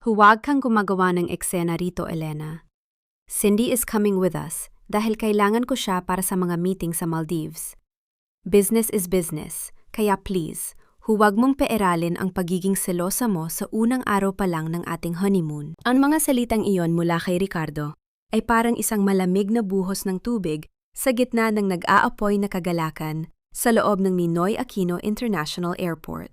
Huwag kang gumagawa ng eksena rito, Elena. Cindy is coming with us dahil kailangan ko siya para sa mga meeting sa Maldives. Business is business, kaya please, huwag mong peeralin ang pagiging selosa mo sa unang araw pa lang ng ating honeymoon. Ang mga salitang iyon mula kay Ricardo ay parang isang malamig na buhos ng tubig sa gitna ng nag-aapoy na kagalakan sa loob ng Ninoy Aquino International Airport.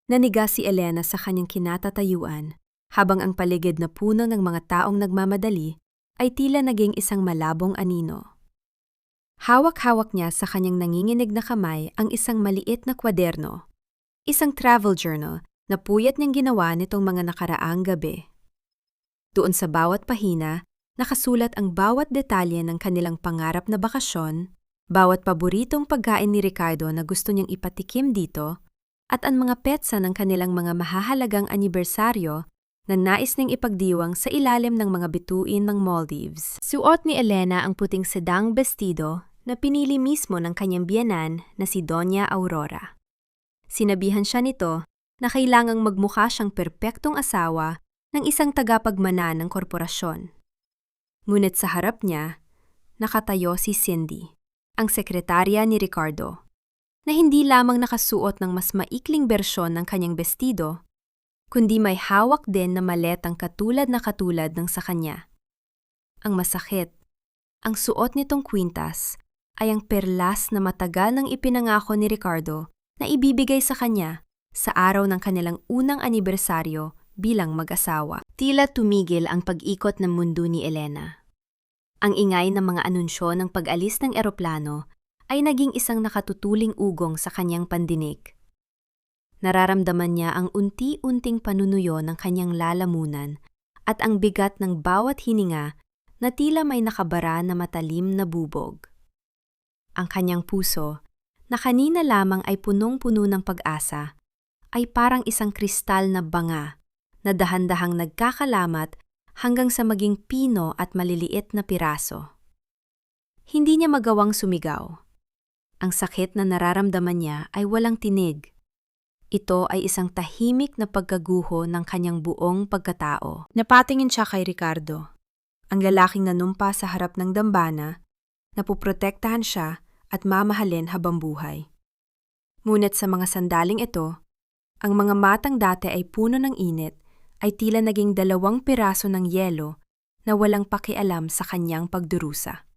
Naniga si Elena sa kanyang kinatatayuan habang ang paligid na puno ng mga taong nagmamadali ay tila naging isang malabong anino. Hawak-hawak niya sa kanyang nanginginig na kamay ang isang maliit na kwaderno, isang travel journal na puyat niyang ginawa nitong mga nakaraang gabi. Doon sa bawat pahina, nakasulat ang bawat detalye ng kanilang pangarap na bakasyon, bawat paboritong pagkain ni Ricardo na gusto niyang ipatikim dito, at ang mga petsa ng kanilang mga mahahalagang anibersaryo na nais ning ipagdiwang sa ilalim ng mga bituin ng Maldives. Suot ni Elena ang puting sedang bestido na pinili mismo ng kanyang biyenan na si Doña Aurora. Sinabihan siya nito na kailangang magmukha siyang perpektong asawa ng isang tagapagmana ng korporasyon. Ngunit sa harap niya, nakatayo si Cindy, ang sekretarya ni Ricardo, na hindi lamang nakasuot ng mas maikling bersyon ng kanyang bestido, kundi may hawak din na maletang katulad ng sa kanya. Ang masakit, ang suot nitong kwintas ay ang perlas na matagal nang ipinangako ni Ricardo na ibibigay sa kanya sa araw ng kanilang unang anibersaryo bilang mag-asawa. Tila tumigil ang pag-ikot ng mundo ni Elena. Ang ingay ng mga anunsyo ng pag-alis ng eroplano ay naging isang nakatutuling ugong sa kanyang pandinig. Nararamdaman niya ang unti-unting panunuyo ng kanyang lalamunan at ang bigat ng bawat hininga na tila may nakabara na matalim na bubog. Ang kanyang puso, na kanina lamang ay punong-puno ng pag-asa, ay parang isang kristal na banga na dahan-dahang nagkakalamat hanggang sa maging pino at maliliit na piraso. Hindi niya magawang sumigaw. Ang sakit na nararamdaman niya ay walang tinig. Ito ay isang tahimik na pagkaguho ng kanyang buong pagkatao. Napatingin siya kay Ricardo, ang lalaking nanumpa sa harap ng dambana, na puprotektahan siya at mamahalin habang buhay. Ngunit sa mga sandaling ito, ang mga matang dati ay puno ng init ay tila naging 2 piraso ng yelo na walang pakialam sa kanyang pagdurusa.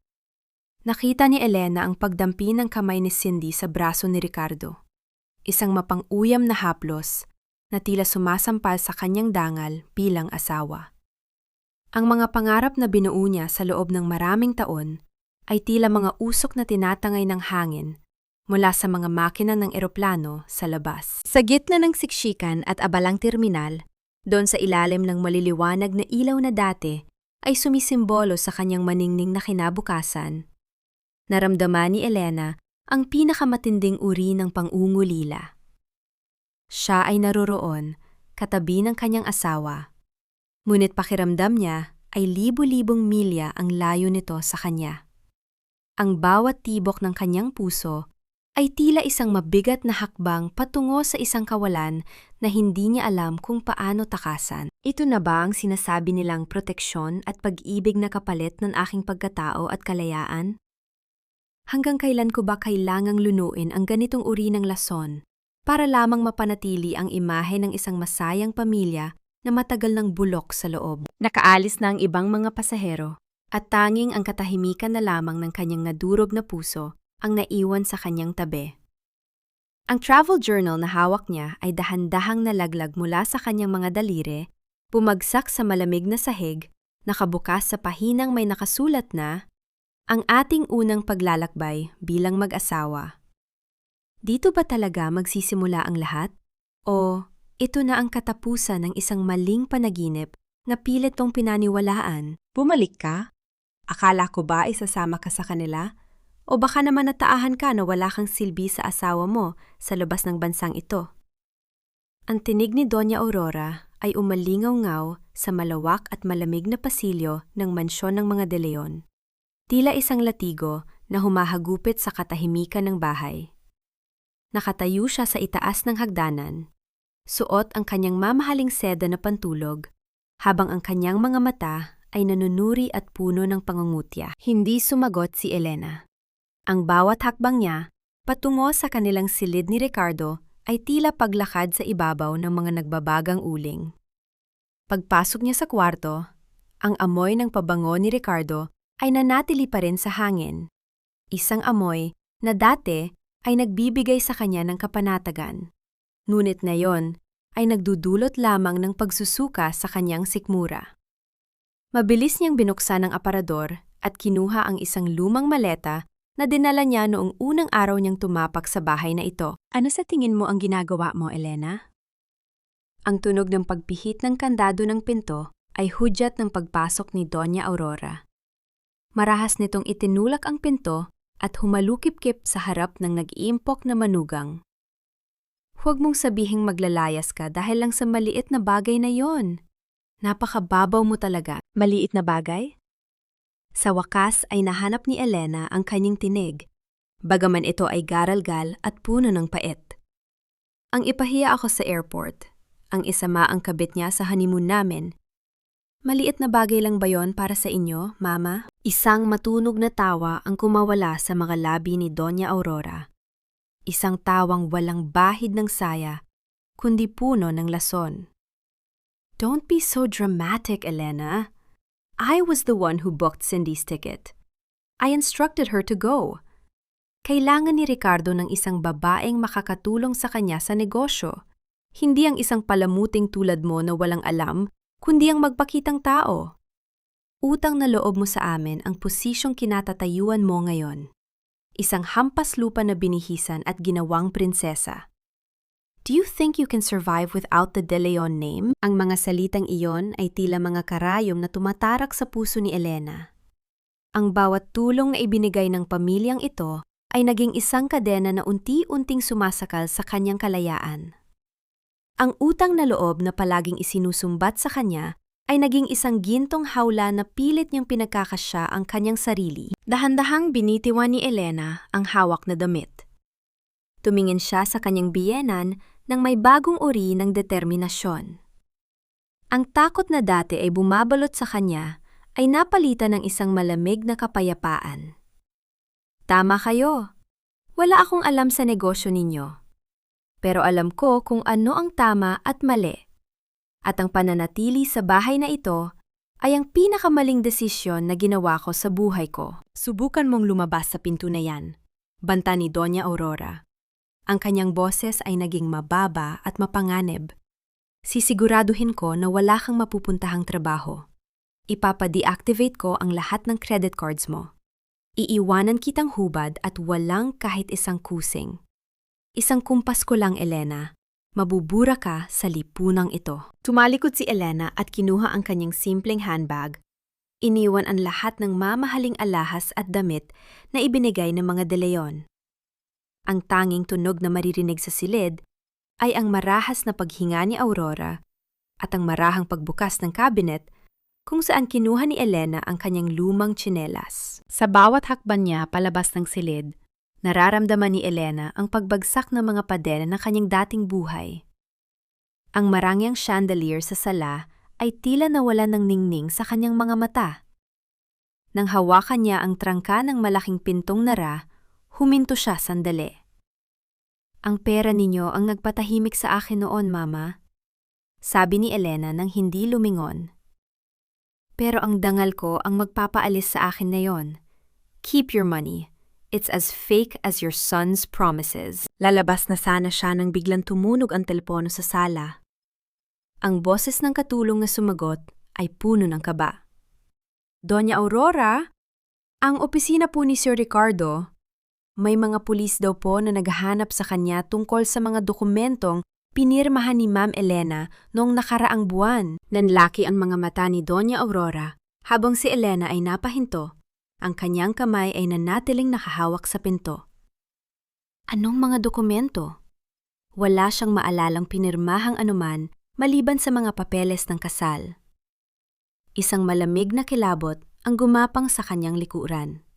Nakita ni Elena ang pagdampi ng kamay ni Cindy sa braso ni Ricardo. Isang mapang-uyam na haplos na tila sumasampal sa kanyang dangal bilang asawa. Ang mga pangarap na binuo niya sa loob ng maraming taon ay tila mga usok na tinatangay ng hangin mula sa mga makina ng eroplano sa labas. Sa gitna ng siksikan at abalang terminal, doon sa ilalim ng maliliwanag na ilaw na dati ay sumisimbolo sa kanyang maningning na kinabukasan. Naramdaman ni Elena ang pinakamatinding uri ng pang-ungulila. Siya ay naroroon, katabi ng kanyang asawa. Ngunit pakiramdam niya ay libu-libong milya ang layo nito sa kanya. Ang bawat tibok ng kanyang puso ay tila isang mabigat na hakbang patungo sa isang kawalan na hindi niya alam kung paano takasan. Ito na ba ang sinasabi nilang proteksyon at pag-ibig na kapalit ng aking pagkatao at kalayaan? Hanggang kailan ko ba kailangang lunuin ang ganitong uri ng lason para lamang mapanatili ang imahe ng isang masayang pamilya na matagal ng bulok sa loob? Nakaalis na ang ibang mga pasahero at tanging ang katahimikan na lamang ng kanyang nadurog na puso ang naiwan sa kanyang tabi. Ang travel journal na hawak niya ay dahan-dahang nalaglag mula sa kanyang mga daliri, bumagsak sa malamig na sahig, nakabukas sa pahinang may nakasulat na ang ating unang paglalakbay bilang mag-asawa. Dito ba talaga magsisimula ang lahat? O ito na ang katapusan ng isang maling panaginip na pilit mong pinaniwalaan? Bumalik ka? Akala ko ba isasama ka sa kanila? O baka naman nataahan ka na wala kang silbi sa asawa mo sa labas ng bansang ito? Ang tinig ni Doña Aurora ay umalingaw-ngaw sa malawak at malamig na pasilyo ng mansyon ng mga De Leon. Tila isang latigo na humahagupit sa katahimikan ng bahay. Nakatayo siya sa itaas ng hagdanan, Suot ang kanyang mamahaling seda na pantulog, habang ang kanyang mga mata ay nanunuri at puno ng pangungutya. Hindi sumagot si Elena. Ang bawat hakbang niya, patungo sa kanilang silid ni Ricardo, ay tila paglakad sa ibabaw ng mga nagbabagang uling. Pagpasok niya sa kwarto, ang amoy ng pabango ni Ricardo ay nanatili pa rin sa hangin. Isang amoy na dati ay nagbibigay sa kanya ng kapanatagan. Ngunit ngayon ay nagdudulot lamang ng pagsusuka sa kanyang sikmura. Mabilis niyang binuksan ang aparador at kinuha ang isang lumang maleta na dinala niya noong unang araw niyang tumapak sa bahay na ito. Ano sa tingin mo ang ginagawa mo, Elena? Ang tunog ng pagpihit ng kandado ng pinto ay hudyat ng pagpasok ni Doña Aurora. Marahas nitong itinulak ang pinto at humalukip-kip sa harap ng nag-iimpok na manugang. Huwag mong sabihing maglalayas ka dahil lang sa maliit na bagay na yon. Napakababaw mo talaga. Maliit na bagay? Sa wakas ay nahanap ni Elena ang kanyang tinig, bagaman ito ay garalgal at puno ng pait. Ang ipahiya ako sa airport, ang isama ang kabit niya sa honeymoon namin. Maliit na bagay lang ba yon para sa inyo, Mama? Isang matunog na tawa ang kumawala sa mga labi ni Doña Aurora. Isang tawang walang bahid ng saya, kundi puno ng lason. Don't be so dramatic, Elena. I was the one who booked Cindy's ticket. I instructed her to go. Kailangan ni Ricardo ng isang babaeng makakatulong sa kanya sa negosyo. Hindi ang isang palamuting tulad mo na walang alam, kundi ang magpakitang tao. Utang na loob mo sa amin ang posisyong kinatatayuan mo ngayon. Isang hampas lupa na binihisan at ginawang prinsesa. Do you think you can survive without the De Leon name? Ang mga salitang iyon ay tila mga karayom na tumatarak sa puso ni Elena. Ang bawat tulong na ibinigay ng pamilyang ito ay naging isang kadena na unti-unting sumasakal sa kanyang kalayaan. Ang utang na loob na palaging isinusumbat sa kanya ay naging isang gintong hawla na pilit niyang pinagkakasya ang kanyang sarili. Dahan-dahang binitiwan ni Elena ang hawak na damit. Tumingin siya sa kanyang biyenan nang may bagong uri ng determinasyon. Ang takot na dati ay bumabalot sa kanya ay napalitan ng isang malamig na kapayapaan. Tama kayo. Wala akong alam sa negosyo ninyo. Pero alam ko kung ano ang tama at mali. At ang pananatili sa bahay na ito ay ang pinakamaling desisyon na ginawa ko sa buhay ko. Subukan mong lumabas sa pinto na yan, banta ni Doña Aurora. Ang kanyang boses ay naging mababa at mapanganib. Sisiguraduhin ko na wala kang mapupuntahang trabaho. Ipapa-deactivate ko ang lahat ng credit cards mo. Iiwanan kitang hubad at walang kahit isang kusing. Isang kumpas ko lang, Elena. Mabubura ka sa lipunang ito. Tumalikod si Elena at kinuha ang kanyang simpleng handbag. Iniwan ang lahat ng mamahaling alahas at damit na ibinigay ng mga De Leon. Ang tanging tunog na maririnig sa silid ay ang marahas na paghinga ni Aurora at ang marahang pagbukas ng cabinet kung saan kinuha ni Elena ang kanyang lumang tsinelas. Sa bawat hakban niya palabas ng silid, nararamdaman ni Elena ang pagbagsak ng mga pader ng kanyang dating buhay. Ang marangyang chandelier sa sala ay tila nawalan ng ningning sa kanyang mga mata. Nang hawakan niya ang trangka ng malaking pintong nara, huminto siya sandali. Ang pera ninyo ang nagpatahimik sa akin noon, Mama. Sabi ni Elena nang hindi lumingon. Pero ang dangal ko ang magpapaalis sa akin na yon. Keep your money. It's as fake as your son's promises. Lalabas na sana siya nang biglang tumunog ang telepono sa sala. Ang boses ng katulong na sumagot ay puno ng kaba. Doña Aurora, ang opisina po ni Sir Ricardo. May mga pulis daw po na naghahanap sa kanya tungkol sa mga dokumentong pinirmahan ni Ma'am Elena noong nakaraang buwan. Nanlaki ang mga mata ni Doña Aurora habang si Elena ay napahinto. Ang kanyang kamay ay nanatiling nakahawak sa pinto. Anong mga dokumento? Wala siyang maalalang pinirmahang anuman maliban sa mga papeles ng kasal. Isang malamig na kilabot ang gumapang sa kanyang likuran.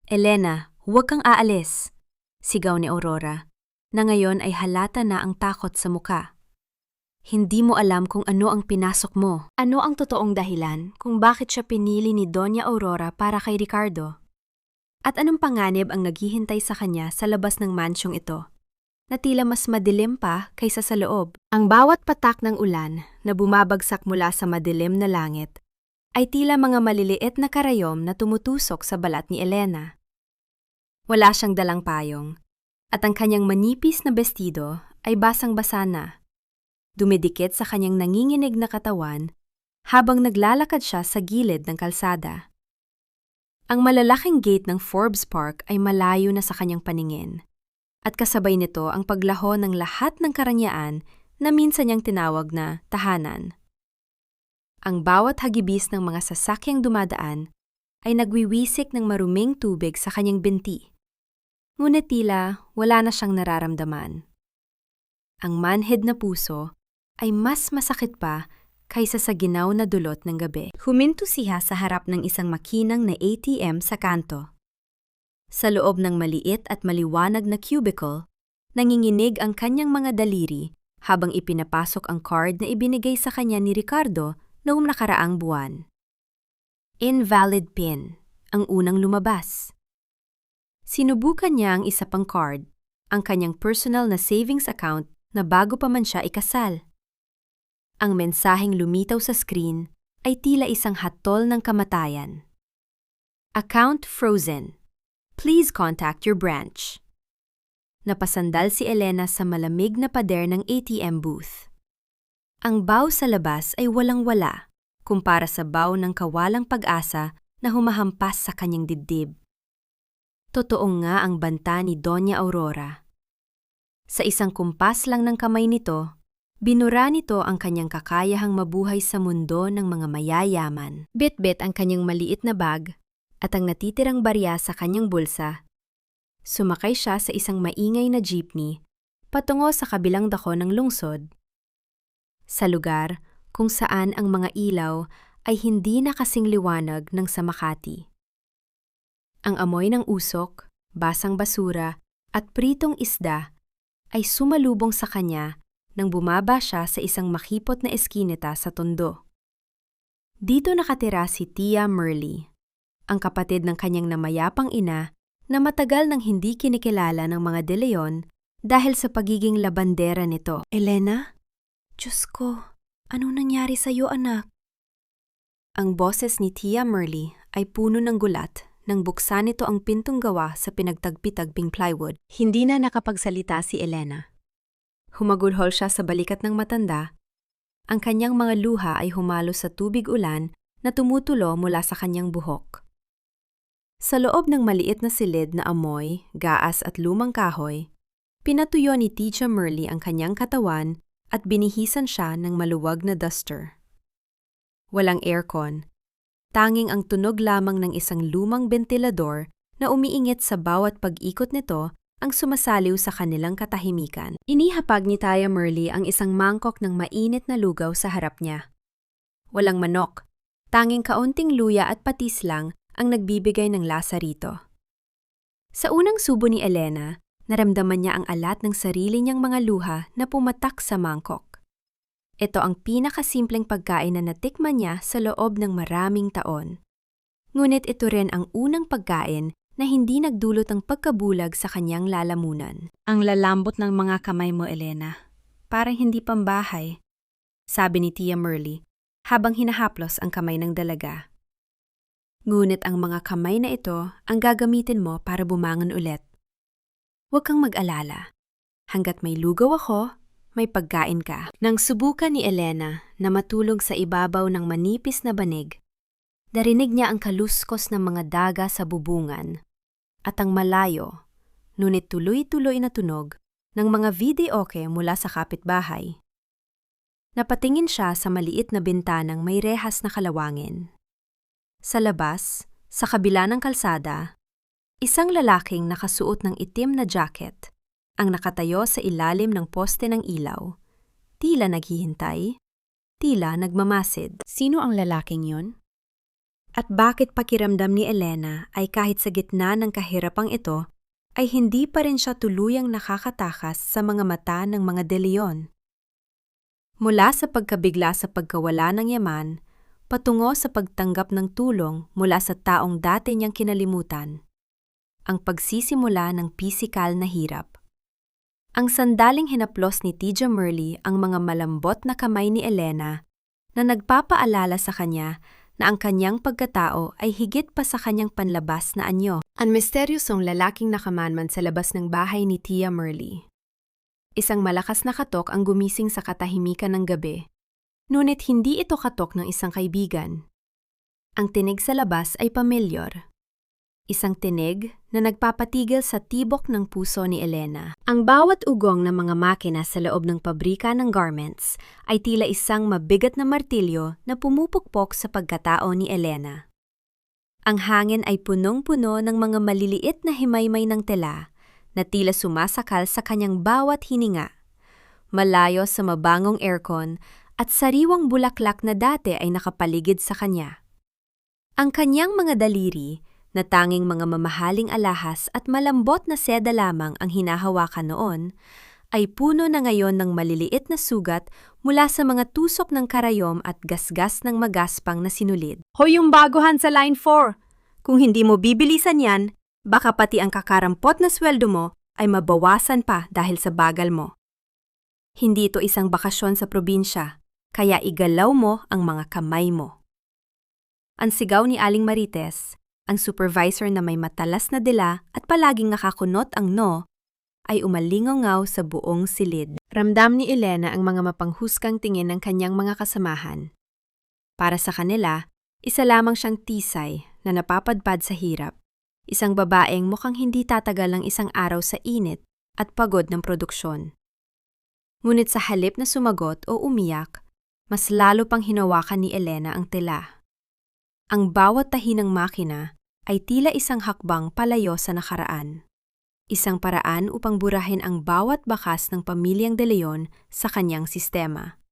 Elena, huwag kang aalis, sigaw ni Aurora, na ngayon ay halata na ang takot sa muka. Hindi mo alam kung ano ang pinasok mo. Ano ang totoong dahilan kung bakit siya pinili ni Doña Aurora para kay Ricardo? At anong panganib ang naghihintay sa kanya sa labas ng mansyong ito, na tila mas madilim pa kaysa sa loob? Ang bawat patak ng ulan na bumabagsak mula sa madilim na langit ay tila mga maliliit na karayom na tumutusok sa balat ni Elena. Wala siyang dalang payong, at ang kanyang manipis na bestido ay basang-basa na, dumidikit sa kanyang nanginginig na katawan habang naglalakad siya sa gilid ng kalsada. Ang malalaking gate ng Forbes Park ay malayo na sa kanyang paningin, at kasabay nito ang paglaho ng lahat ng karanyaan na minsan niyang tinawag na tahanan. Ang bawat hagibis ng mga sasakyang dumadaan ay nagwiwisik ng maruming tubig sa kanyang binti, ngunit tila wala na siyang nararamdaman. Ang manhid na puso ay mas masakit pa kaysa sa ginaw na dulot ng gabi. Huminto siya sa harap ng isang makinang na ATM sa kanto. Sa loob ng maliit at maliwanag na cubicle, nanginginig ang kanyang mga daliri habang ipinapasok ang card na ibinigay sa kanya ni Ricardo noong nakaraang buwan. Invalid PIN, ang unang lumabas. Sinubukan niya ang isa pang card, ang kanyang personal na savings account na bago pa man siya ikasal. Ang mensaheng lumitaw sa screen ay tila isang hatol ng kamatayan. Account frozen. Please contact your branch. Napasandal si Elena sa malamig na pader ng ATM booth. Ang baw sa labas ay walang-wala kumpara sa baw ng kawalang pag-asa na humahampas sa kanyang dibdib. Totoo nga ang banta ni Doña Aurora. Sa isang kumpas lang ng kamay nito, binura nito ang kanyang kakayahang mabuhay sa mundo ng mga mayayaman. Bit-bit ang kanyang maliit na bag at ang natitirang barya sa kanyang bulsa. Sumakay siya sa isang maingay na jeepney patungo sa kabilang dako ng lungsod. Sa lugar kung saan ang mga ilaw ay hindi na kasing liwanag ng sa Makati. Ang amoy ng usok, basang basura at pritong isda ay sumalubong sa kanya nang bumaba siya sa isang makipot na eskinita sa Tondo. Dito nakatira si Tia Merly, ang kapatid ng kanyang namayapang ina na matagal nang hindi kinikilala ng mga De Leon dahil sa pagiging labandera nito. Elena? Diyos ko, anong nangyari sa'yo, anak? Ang boses ni Tia Merly ay puno ng gulat nang buksan nito ang pintong gawa sa pinagtagpi-tagping plywood. Hindi na nakapagsalita si Elena. Humagulhol siya sa balikat ng matanda. Ang kanyang mga luha ay humalo sa tubig ulan na tumutulo mula sa kanyang buhok. Sa loob ng maliit na silid na amoy, gaas at lumang kahoy, pinatuyo ni Tia Merly ang kanyang katawan at binihisan siya ng maluwag na duster. Walang aircon, tanging ang tunog lamang ng isang lumang bentilador na umiingit sa bawat pag-ikot nito ang sumasaliw sa kanilang katahimikan. Inihapag ni Tia Merly ang isang mangkok ng mainit na lugaw sa harap niya. Walang manok, tanging kaunting luya at patis lang ang nagbibigay ng lasa rito. Sa unang subo ni Elena, naramdaman niya ang alat ng sarili niyang mga luha na pumatak sa mangkok. Ito ang pinakasimpleng pagkain na natikman niya sa loob ng maraming taon. Ngunit ito rin ang unang pagkain na hindi nagdulot ng pagkabulag sa kanyang lalamunan. Ang lalambot ng mga kamay mo, Elena. Parang hindi pambahay, sabi ni Tia Merly habang hinahaplos ang kamay ng dalaga. Ngunit ang mga kamay na ito ang gagamitin mo para bumangon ulit. Huwag kang mag-alala. Hanggat may lugaw ako, may pagkain ka. Nang subukan ni Elena na matulog sa ibabaw ng manipis na banig, narinig niya ang kaluskos ng mga daga sa bubungan at ang malayo, ngunit tuloy-tuloy na tunog ng mga videoke mula sa kapitbahay. Napatingin siya sa maliit na bintanang may rehas na kalawangin. Sa labas, sa kabila ng kalsada, isang lalaking nakasuot ng itim na jacket ang nakatayo sa ilalim ng poste ng ilaw. Tila naghihintay, tila nagmamasid. Sino ang lalaking yun? At bakit pakiramdam ni Elena ay kahit sa gitna ng kahirapang ito, ay hindi pa rin siya tuluyang nakakatakas sa mga mata ng mga De Leon? Mula sa pagkabigla sa pagkawala ng yaman, patungo sa pagtanggap ng tulong mula sa taong dati niyang kinalimutan. Ang pagsisimula ng pisikal na hirap. Ang sandaling hinaplos ni Tia Merly ang mga malambot na kamay ni Elena na nagpapaalala sa kanya na ang kanyang pagkatao ay higit pa sa kanyang panlabas na anyo. Ang misteryosong lalaking nakamanman sa labas ng bahay ni Tia Merly. Isang malakas na katok ang gumising sa katahimikan ng gabi, ngunit hindi ito katok ng isang kaibigan. Ang tinig sa labas ay pamilyar. Isang tinig na nagpapatigil sa tibok ng puso ni Elena. Ang bawat ugong ng mga makina sa loob ng pabrika ng garments ay tila isang mabigat na martilyo na pumupukpok sa pagkatao ni Elena. Ang hangin ay punong-puno ng mga maliliit na himaymay ng tela na tila sumasakal sa kanyang bawat hininga, malayo sa mabangong aircon at sariwang bulaklak na dati ay nakapaligid sa kanya. Ang kanyang mga daliri, na tanging mga mamahaling alahas at malambot na seda lamang ang hinahawakan noon, ay puno na ngayon ng maliliit na sugat mula sa mga tusok ng karayom at gasgas ng magaspang na sinulid. Hoy yung baguhan sa Line 4! Kung hindi mo bibilisan yan, baka pati ang kakarampot na sweldo mo ay mabawasan pa dahil sa bagal mo. Hindi ito isang bakasyon sa probinsya, kaya igalaw mo ang mga kamay mo. Ang sigaw ni Aling Marites, ang supervisor na may matalas na dila at palaging nakakunot ang no, ay umalingaw sa buong silid. Ramdam ni Elena ang mga mapanghusgang tingin ng kanyang mga kasamahan. Para sa kanila, isa lamang siyang tisay na napapadpad sa hirap. Isang babaeng mukhang hindi tatagal ng isang araw sa init at pagod ng produksyon. Ngunit sa halip na sumagot o umiyak, mas lalo pang hinawakan ni Elena ang tela. Ang bawat tahi ng makina ay tila isang hakbang palayo sa nakaraan. Isang paraan upang burahin ang bawat bakas ng pamilyang De Leon sa kanyang sistema.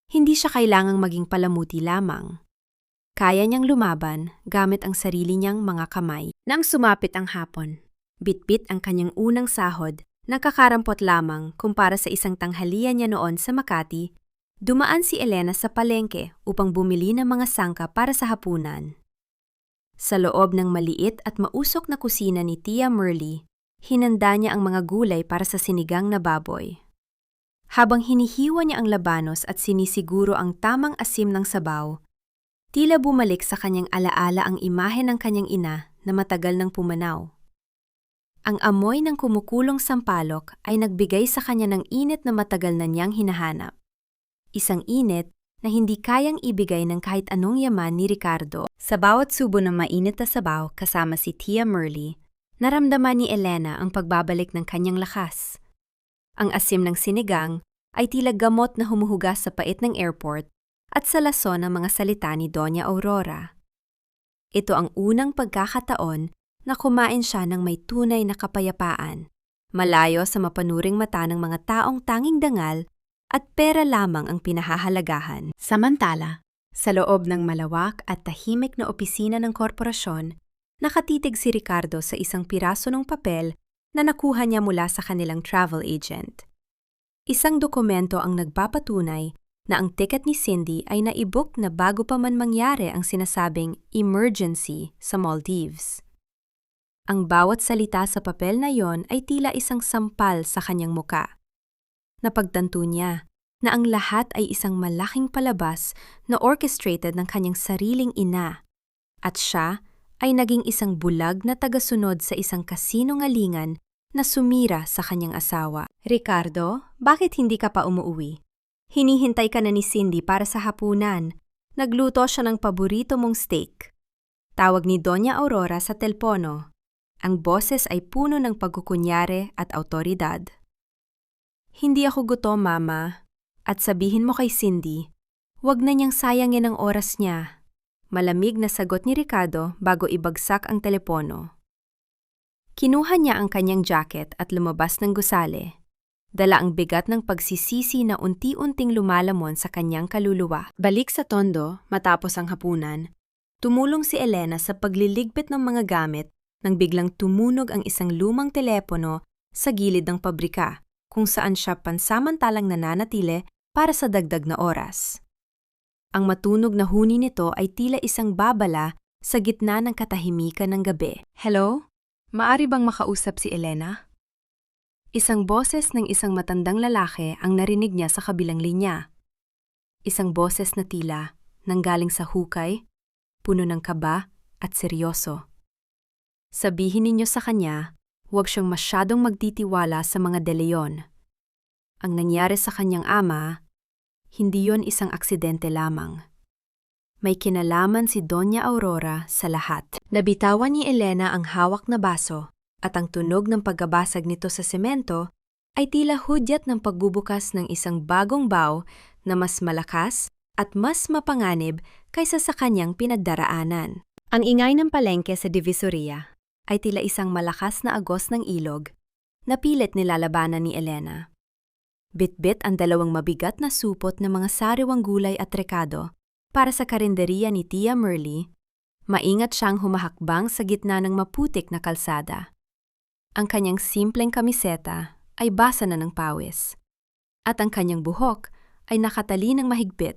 Hindi siya kailangang maging palamuti lamang. Kaya niyang lumaban gamit ang sarili niyang mga kamay. Nang sumapit ang hapon, bitbit ang kanyang unang sahod, nakakarampot lamang kumpara sa isang tanghalian niya noon sa Makati, dumaan si Elena sa palengke upang bumili ng mga sangka para sa hapunan. Sa loob ng maliit at mausok na kusina ni Tia Merly, hinanda niya ang mga gulay para sa sinigang na baboy. Habang hinihiwa niya ang labanos at sinisiguro ang tamang asim ng sabaw, tila bumalik sa kanyang alaala ang imahe ng kanyang ina na matagal nang pumanaw. Ang amoy ng kumukulong sampalok ay nagbigay sa kanya ng init na matagal na niyang hinahanap. Isang init na hindi kayang ibigay ng kahit anong yaman ni Ricardo. Sa bawat subo ng mainit na sabaw kasama si Tia Merly, naramdaman ni Elena ang pagbabalik ng kanyang lakas. Ang asim ng sinigang ay tila gamot na humuhugas sa pait ng airport at sa lason ng mga salita ni Doña Aurora. Ito ang unang pagkakataon na kumain siya ng may tunay na kapayapaan, malayo sa mapanuring mata ng mga taong tanging dangal at pera lamang ang pinahahalagahan. Samantala, sa loob ng malawak at tahimik na opisina ng korporasyon, nakatitig si Ricardo sa isang piraso ng papel na nakuha niya mula sa kanilang travel agent. Isang dokumento ang nagpapatunay na ang ticket ni Cindy ay naibok na bago pa man mangyari ang sinasabing emergency sa Maldives. Ang bawat salita sa papel na yon ay tila isang sampal sa kanyang muka. Napagtanto niya na ang lahat ay isang malaking palabas na orchestrated ng kanyang sariling ina, at siya ay naging isang bulag na tagasunod sa isang kasinungalingan na sumira sa kanyang asawa. Ricardo, bakit hindi ka pa umuwi? Hinihintay ka na ni Cindy para sa hapunan. Nagluto siya ng paborito mong steak. Tawag ni Doña Aurora sa telpono. Ang boses ay puno ng pagkukunyari at autoridad. Hindi ako gutom, Mama. At sabihin mo kay Cindy, huwag na niyang sayangin ang oras niya. Malamig na sagot ni Ricardo bago ibagsak ang telepono. Kinuha niya ang kanyang jacket at lumabas ng gusali. Dala ang bigat ng pagsisisi na unti-unting lumalamon sa kanyang kaluluwa. Balik sa tondo, matapos ang hapunan, tumulong si Elena sa pagliligpit ng mga gamit nang biglang tumunog ang isang lumang telepono sa gilid ng pabrika, kung saan siya pansamantalang nananatili para sa dagdag na oras. Ang matunog na huni nito ay tila isang babala sa gitna ng katahimikan ng gabi. Hello? Maari bang makausap si Elena? Isang boses ng isang matandang lalaki ang narinig niya sa kabilang linya. Isang boses na tila nanggaling sa hukay, puno ng kaba at seryoso. Sabihin ninyo sa kanya, huwag siyang masyadong magtitiwala sa mga De Leon. Ang nangyari sa kanyang ama, hindi yon isang aksidente lamang. May kinalaman si Doña Aurora sa lahat. Nabitawan ni Elena ang hawak na baso at ang tunog ng paggabasag nito sa semento ay tila hudyat ng pagbubukas ng isang bagong baw na mas malakas at mas mapanganib kaysa sa kanyang pinagdaraanan. Ang ingay ng palengke sa Divisoria ay tila isang malakas na agos ng ilog na pilit nilalabanan ni Elena. Bit-bit ang dalawang mabigat na supot ng mga sariwang gulay at rekado para sa karinderiya ni Tia Merly. Maingat siyang humahakbang sa gitna ng maputik na kalsada. Ang kanyang simpleng kamiseta ay basa na ng pawis, at ang kanyang buhok ay nakatali ng mahigpit,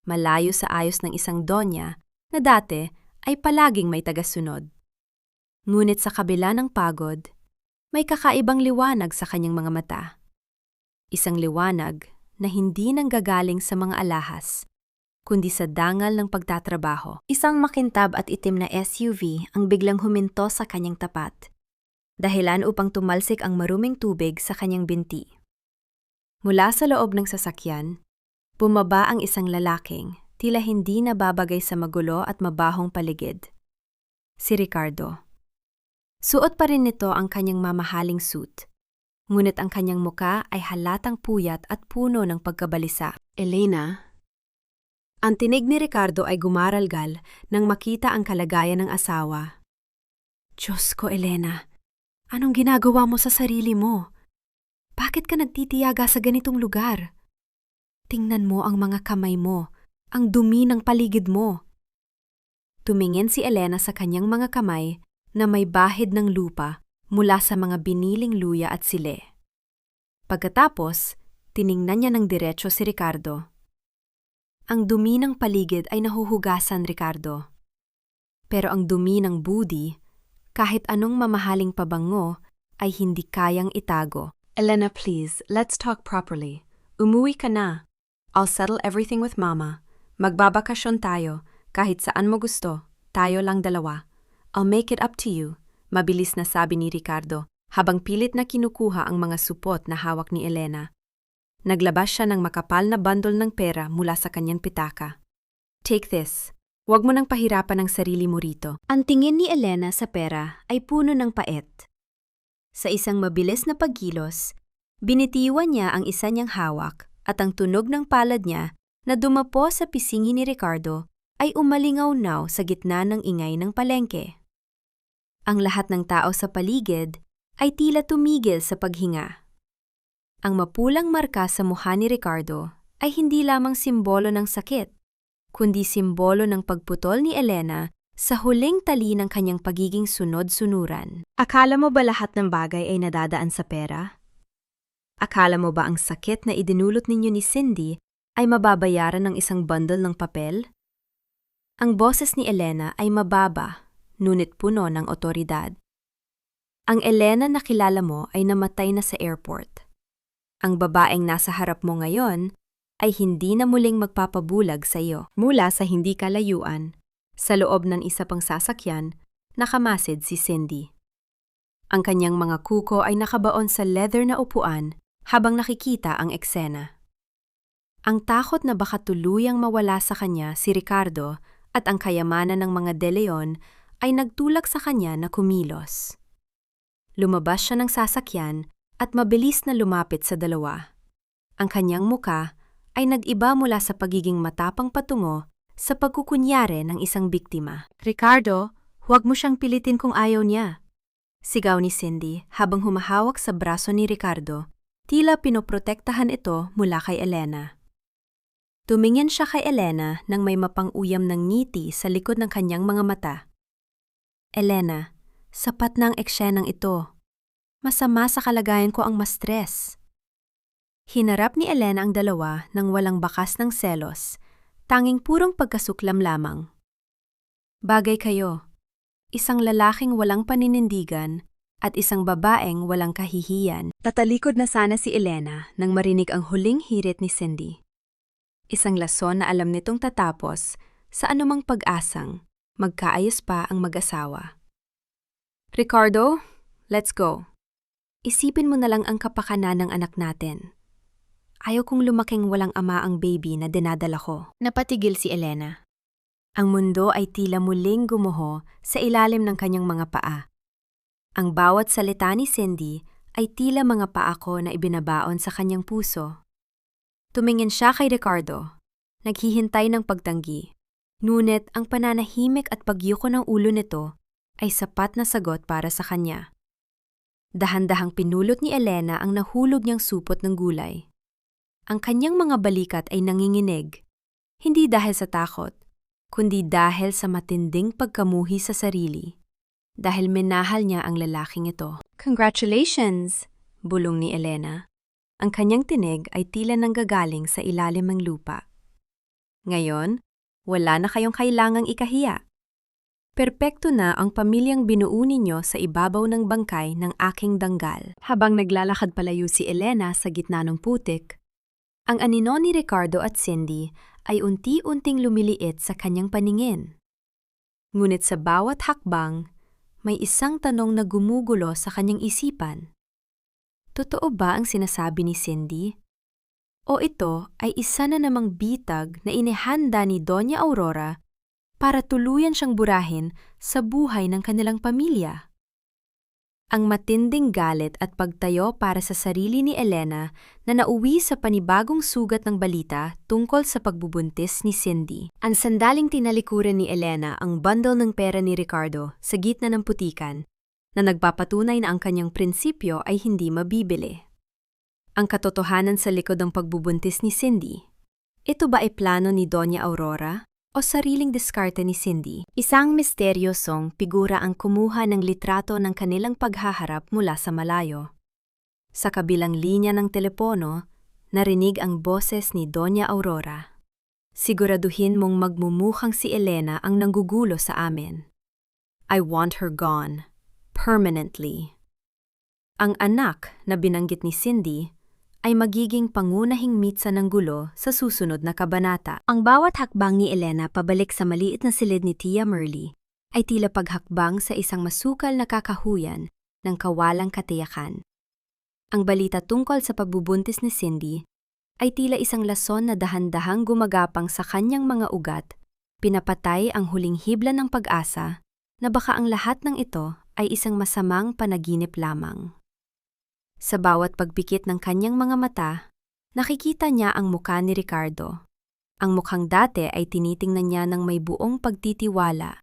malayo sa ayos ng isang donya na dati ay palaging may tagasunod. Ngunit sa kabila ng pagod, may kakaibang liwanag sa kanyang mga mata. Isang liwanag na hindi nanggagaling sa mga alahas, kundi sa dangal ng pagtatrabaho. Isang makintab at itim na SUV ang biglang huminto sa kanyang tapat, dahilan upang tumalsik ang maruming tubig sa kanyang binti. Mula sa loob ng sasakyan, bumaba ang isang lalaking tila hindi nababagay sa magulo at mabahong paligid. Si Ricardo. Suot pa rin nito ang kanyang mamahaling suit, ngunit ang kanyang muka ay halatang puyat at puno ng pagkabalisa. Elena? Ang tinig ni Ricardo ay gumaralgal nang makita ang kalagayan ng asawa. Diyos ko, Elena, anong ginagawa mo sa sarili mo? Bakit ka nagtitiyaga sa ganitong lugar? Tingnan mo ang mga kamay mo, ang dumi ng paligid mo. Tumingin si Elena sa kanyang mga kamay na may bahid ng lupa mula sa mga biniling luya at sile. Pagkatapos, tiningnan niya ng diretso si Ricardo. Ang dumi ng paligid ay nahuhugasan, Ricardo. Pero ang dumi ng budi, kahit anong mamahaling pabango, ay hindi kayang itago. Elena, please, let's talk properly. Umuwi ka na. I'll settle everything with Mama. Magbabakasyon tayo, kahit saan mo gusto. Tayo lang dalawa. I'll make it up to you. Mabilis na sabi ni Ricardo, habang pilit na kinukuha ang mga supot na hawak ni Elena. Naglabas siya ng makapal na bandol ng pera mula sa kanyang pitaka. Take this. Huwag mo nang pahirapan ang sarili mo rito. Ang tingin ni Elena sa pera ay puno ng pait. Sa isang mabilis na pagkilos, binitiwan niya ang isa niyang hawak at ang tunog ng palad niya na dumapo sa pisingi ni Ricardo ay umalingaw-naw sa gitna ng ingay ng palengke. Ang lahat ng tao sa paligid ay tila tumigil sa paghinga. Ang mapulang marka sa mukha ni Ricardo ay hindi lamang simbolo ng sakit, kundi simbolo ng pagputol ni Elena sa huling tali ng kanyang pagiging sunod-sunuran. Akala mo ba lahat ng bagay ay nadadaan sa pera? Akala mo ba ang sakit na idinulot ninyo ni Cindy ay mababayaran ng isang bundle ng papel? Ang boses ni Elena ay mababa, ngunit puno ng otoridad. Ang Elena na kilala mo ay namatay na sa airport. Ang babaeng nasa harap mo ngayon ay hindi na muling magpapabulag sa iyo. Mula sa hindi kalayuan, sa loob ng isa pang sasakyan, nakamasid si Cindy. Ang kanyang mga kuko ay nakabaon sa leather na upuan habang nakikita ang eksena. Ang takot na baka tuluyang mawala sa kanya si Ricardo at ang kayamanan ng mga De Leon ay nagtulak sa kanya na kumilos. Lumabas siya ng sasakyan at mabilis na lumapit sa dalawa. Ang kanyang muka ay nag-iba mula sa pagiging matapang patungo sa pagkukunyari ng isang biktima. Ricardo, huwag mo siyang pilitin kung ayaw niya. Sigaw ni Cindy habang humahawak sa braso ni Ricardo, tila pinoprotektahan ito mula kay Elena. Tumingin siya kay Elena nang may mapang-uyam ng ngiti sa likod ng kanyang mga mata. Elena, sapat na ang eksenang ito. Masama sa kalagayan ko ang ma-stress. Hinarap ni Elena ang dalawa nang walang bakas ng selos, tanging purong pagkasuklam lamang. Bagay kayo, isang lalaking walang paninindigan at isang babaeng walang kahihiyan. Tatalikod na sana si Elena nang marinig ang huling hirit ni Cindy. Isang lason na alam nitong tatapos sa anumang pag-asang magkaayos pa ang mag-asawa. Ricardo, let's go. Isipin mo na lang ang kapakanan ng anak natin. Ayaw kong lumaking walang ama ang baby na dinadala ko. Napatigil si Elena. Ang mundo ay tila muling gumuho sa ilalim ng kanyang mga paa. Ang bawat salita ni Cindy ay tila mga paa ko na ibinabaon sa kanyang puso. Tumingin siya kay Ricardo, naghihintay ng pagtanggi. Ngunit ang pananahimik at pagyuko ng ulo nito ay sapat na sagot para sa kanya. Dahan-dahang pinulot ni Elena ang nahulog niyang supot ng gulay. Ang kanyang mga balikat ay nanginginig, hindi dahil sa takot, kundi dahil sa matinding pagkamuhi sa sarili, dahil minahal niya ang lalaking ito. Congratulations! Bulong ni Elena. Ang kanyang tinig ay tila nanggagaling sa ilalim ng lupa. Ngayon, wala na kayong kailangang ikahiya. Perpekto na ang pamilyang binuo ninyo sa ibabaw ng bangkay ng aking danggal. Habang naglalakad palayo si Elena sa gitna ng putik, ang anino ni Ricardo at Cindy ay unti-unting lumiliit sa kanyang paningin. Ngunit sa bawat hakbang, may isang tanong na gumugulo sa kanyang isipan. Totoo ba ang sinasabi ni Cindy? O ito ay isa na namang bitag na inihanda ni Doña Aurora para tuluyan siyang burahin sa buhay ng kanilang pamilya? Ang matinding galit at pagtayo para sa sarili ni Elena na nauwi sa panibagong sugat ng balita tungkol sa pagbubuntis ni Cindy. Ang sandaling tinalikuran ni Elena ang bundle ng pera ni Ricardo sa gitna ng putikan na nagpapatunay na ang kanyang prinsipyo ay hindi mabibili. Ang katotohanan sa likod ng pagbubuntis ni Cindy, ito ba ay plano ni Doña Aurora o sariling diskarte ni Cindy? Isang misteryosong figura ang kumuha ng litrato ng kanilang paghaharap mula sa malayo. Sa kabilang linya ng telepono, narinig ang boses ni Doña Aurora. Siguraduhin mong magmumukhang si Elena ang nanggugulo sa amin. I want her gone. Permanently. Ang anak na binanggit ni Cindy ay magiging pangunahing mitsa ng gulo sa susunod na kabanata. Ang bawat hakbang ni Elena pabalik sa maliit na silid ni Tia Merly ay tila paghakbang sa isang masukal na kakahuyan ng kawalang katiyakan. Ang balita tungkol sa pagbubuntis ni Cindy ay tila isang lason na dahan-dahang gumagapang sa kanyang mga ugat, pinapatay ang huling hibla ng pag-asa na baka ang lahat ng ito ay isang masamang panaginip lamang. Sa bawat pagpikit ng kanyang mga mata, nakikita niya ang mukha ni Ricardo. Ang mukhang dati ay tinitingnan niya ng may buong pagtitiwala,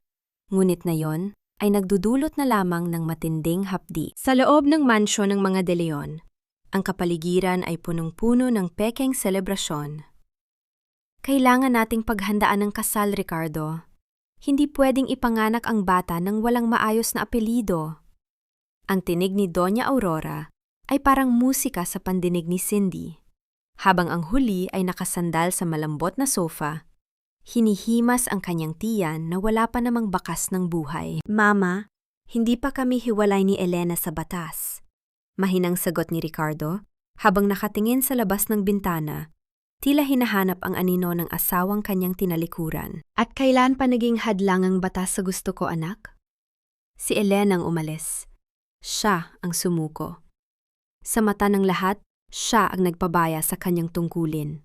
ngunit ngayon ay nagdudulot na lamang ng matinding hapdi. Sa loob ng mansyon ng mga De Leon, ang kapaligiran ay punong-puno ng pekeng selebrasyon. Kailangan nating paghandaan ng kasal, Ricardo. Hindi pwedeng ipanganak ang bata ng walang maayos na apelido. Ang tinig ni Doña Aurora ay parang musika sa pandinig ni Cindy. Habang ang huli ay nakasandal sa malambot na sofa, hinihimas ang kanyang tiyan na wala pa namang bakas ng buhay. Mama, hindi pa kami hiwalay ni Elena sa batas. Mahinang sagot ni Ricardo, habang nakatingin sa labas ng bintana, tila hinahanap ang anino ng asawang kanyang tinalikuran. At kailan pa naging hadlang ang batas sa gusto ko, anak? Si Elena ang umalis. Siya ang sumuko. Sa mata ng lahat, siya ang nagpabaya sa kanyang tungkulin.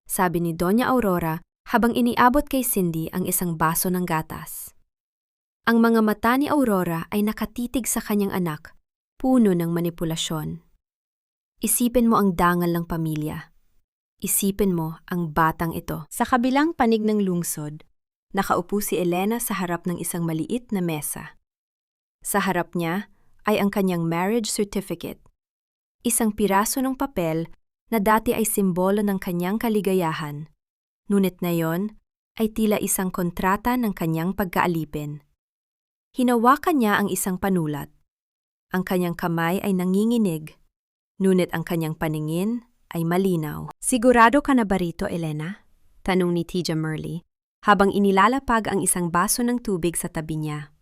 Sabi ni Doña Aurora habang iniabot kay Cindy ang isang baso ng gatas. Ang mga mata ni Aurora ay nakatitig sa kanyang anak, puno ng manipulasyon. Isipin mo ang dangal ng pamilya. Isipin mo ang batang ito. Sa kabilang panig ng lungsod, nakaupo si Elena sa harap ng isang maliit na mesa. Sa harap niya ay ang kanyang marriage certificate. Isang piraso ng papel na dati ay simbolo ng kanyang kaligayahan, ngunit ngayon ay tila isang kontrata ng kanyang pagkaalipin. Hinawakan niya ang isang panulat. Ang kanyang kamay ay nanginginig, ngunit ang kanyang paningin ay malinaw. Sigurado ka na ba rito, Elena? Tanong ni Tija Merly, habang inilalapag ang isang baso ng tubig sa tabi niya.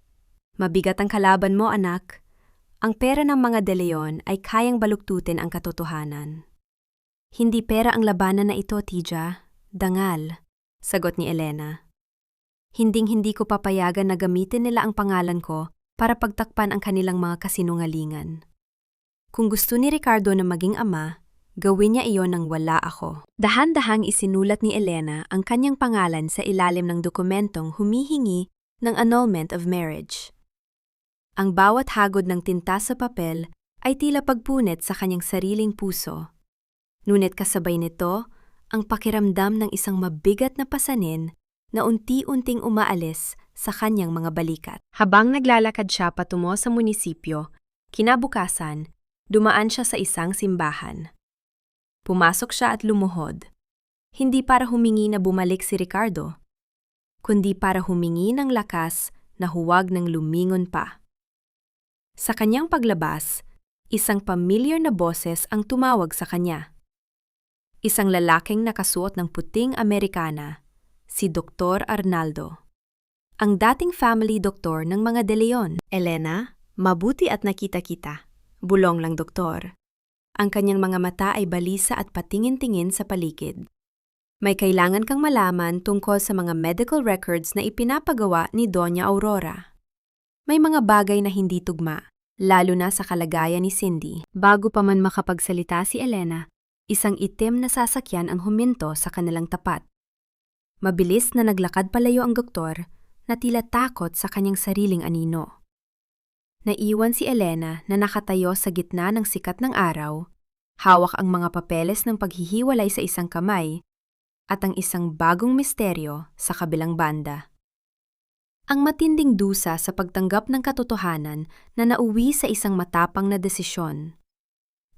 Mabigat ang kalaban mo, anak. Ang pera ng mga De Leon ay kayang baluktutin ang katotohanan. Hindi pera ang labanan na ito, Tija. Dangal, sagot ni Elena. Hinding-hindi ko papayagan na gamitin nila ang pangalan ko para pagtakpan ang kanilang mga kasinungalingan. Kung gusto ni Ricardo na maging ama, gawin niya iyon nang wala ako. Dahan-dahang isinulat ni Elena ang kanyang pangalan sa ilalim ng dokumentong humihingi ng annulment of marriage. Ang bawat hagod ng tinta sa papel ay tila pagpunit sa kanyang sariling puso. Ngunit kasabay nito, ang pakiramdam ng isang mabigat na pasanin na unti-unting umaalis sa kanyang mga balikat. Habang naglalakad siya patungo sa munisipyo, kinabukasan, dumaan siya sa isang simbahan. Pumasok siya at lumuhod, hindi para humingi na bumalik si Ricardo, kundi para humingi ng lakas na huwag nang lumingon pa. Sa kanyang paglabas, isang pamilyar na boses ang tumawag sa kanya. Isang lalaking nakasuot ng puting Amerikana, si Dr. Arnaldo. Ang dating family doktor ng mga De Leon. Elena, mabuti at nakita kita. Bulong lang doktor. Ang kanyang mga mata ay balisa at patingin-tingin sa paligid. May kailangan kang malaman tungkol sa mga medical records na ipinapagawa ni Doña Aurora. May mga bagay na hindi tugma, lalo na sa kalagayan ni Cindy. Bago pa man makapagsalita si Elena, isang itim na sasakyan ang huminto sa kanilang tapat. Mabilis na naglakad palayo ang doktor na tila takot sa kanyang sariling anino. Naiwan si Elena na nakatayo sa gitna ng sikat ng araw, hawak ang mga papeles ng paghihiwalay sa isang kamay at ang isang bagong misteryo sa kabilang banda. Ang matinding dusa sa pagtanggap ng katotohanan na nauwi sa isang matapang na desisyon.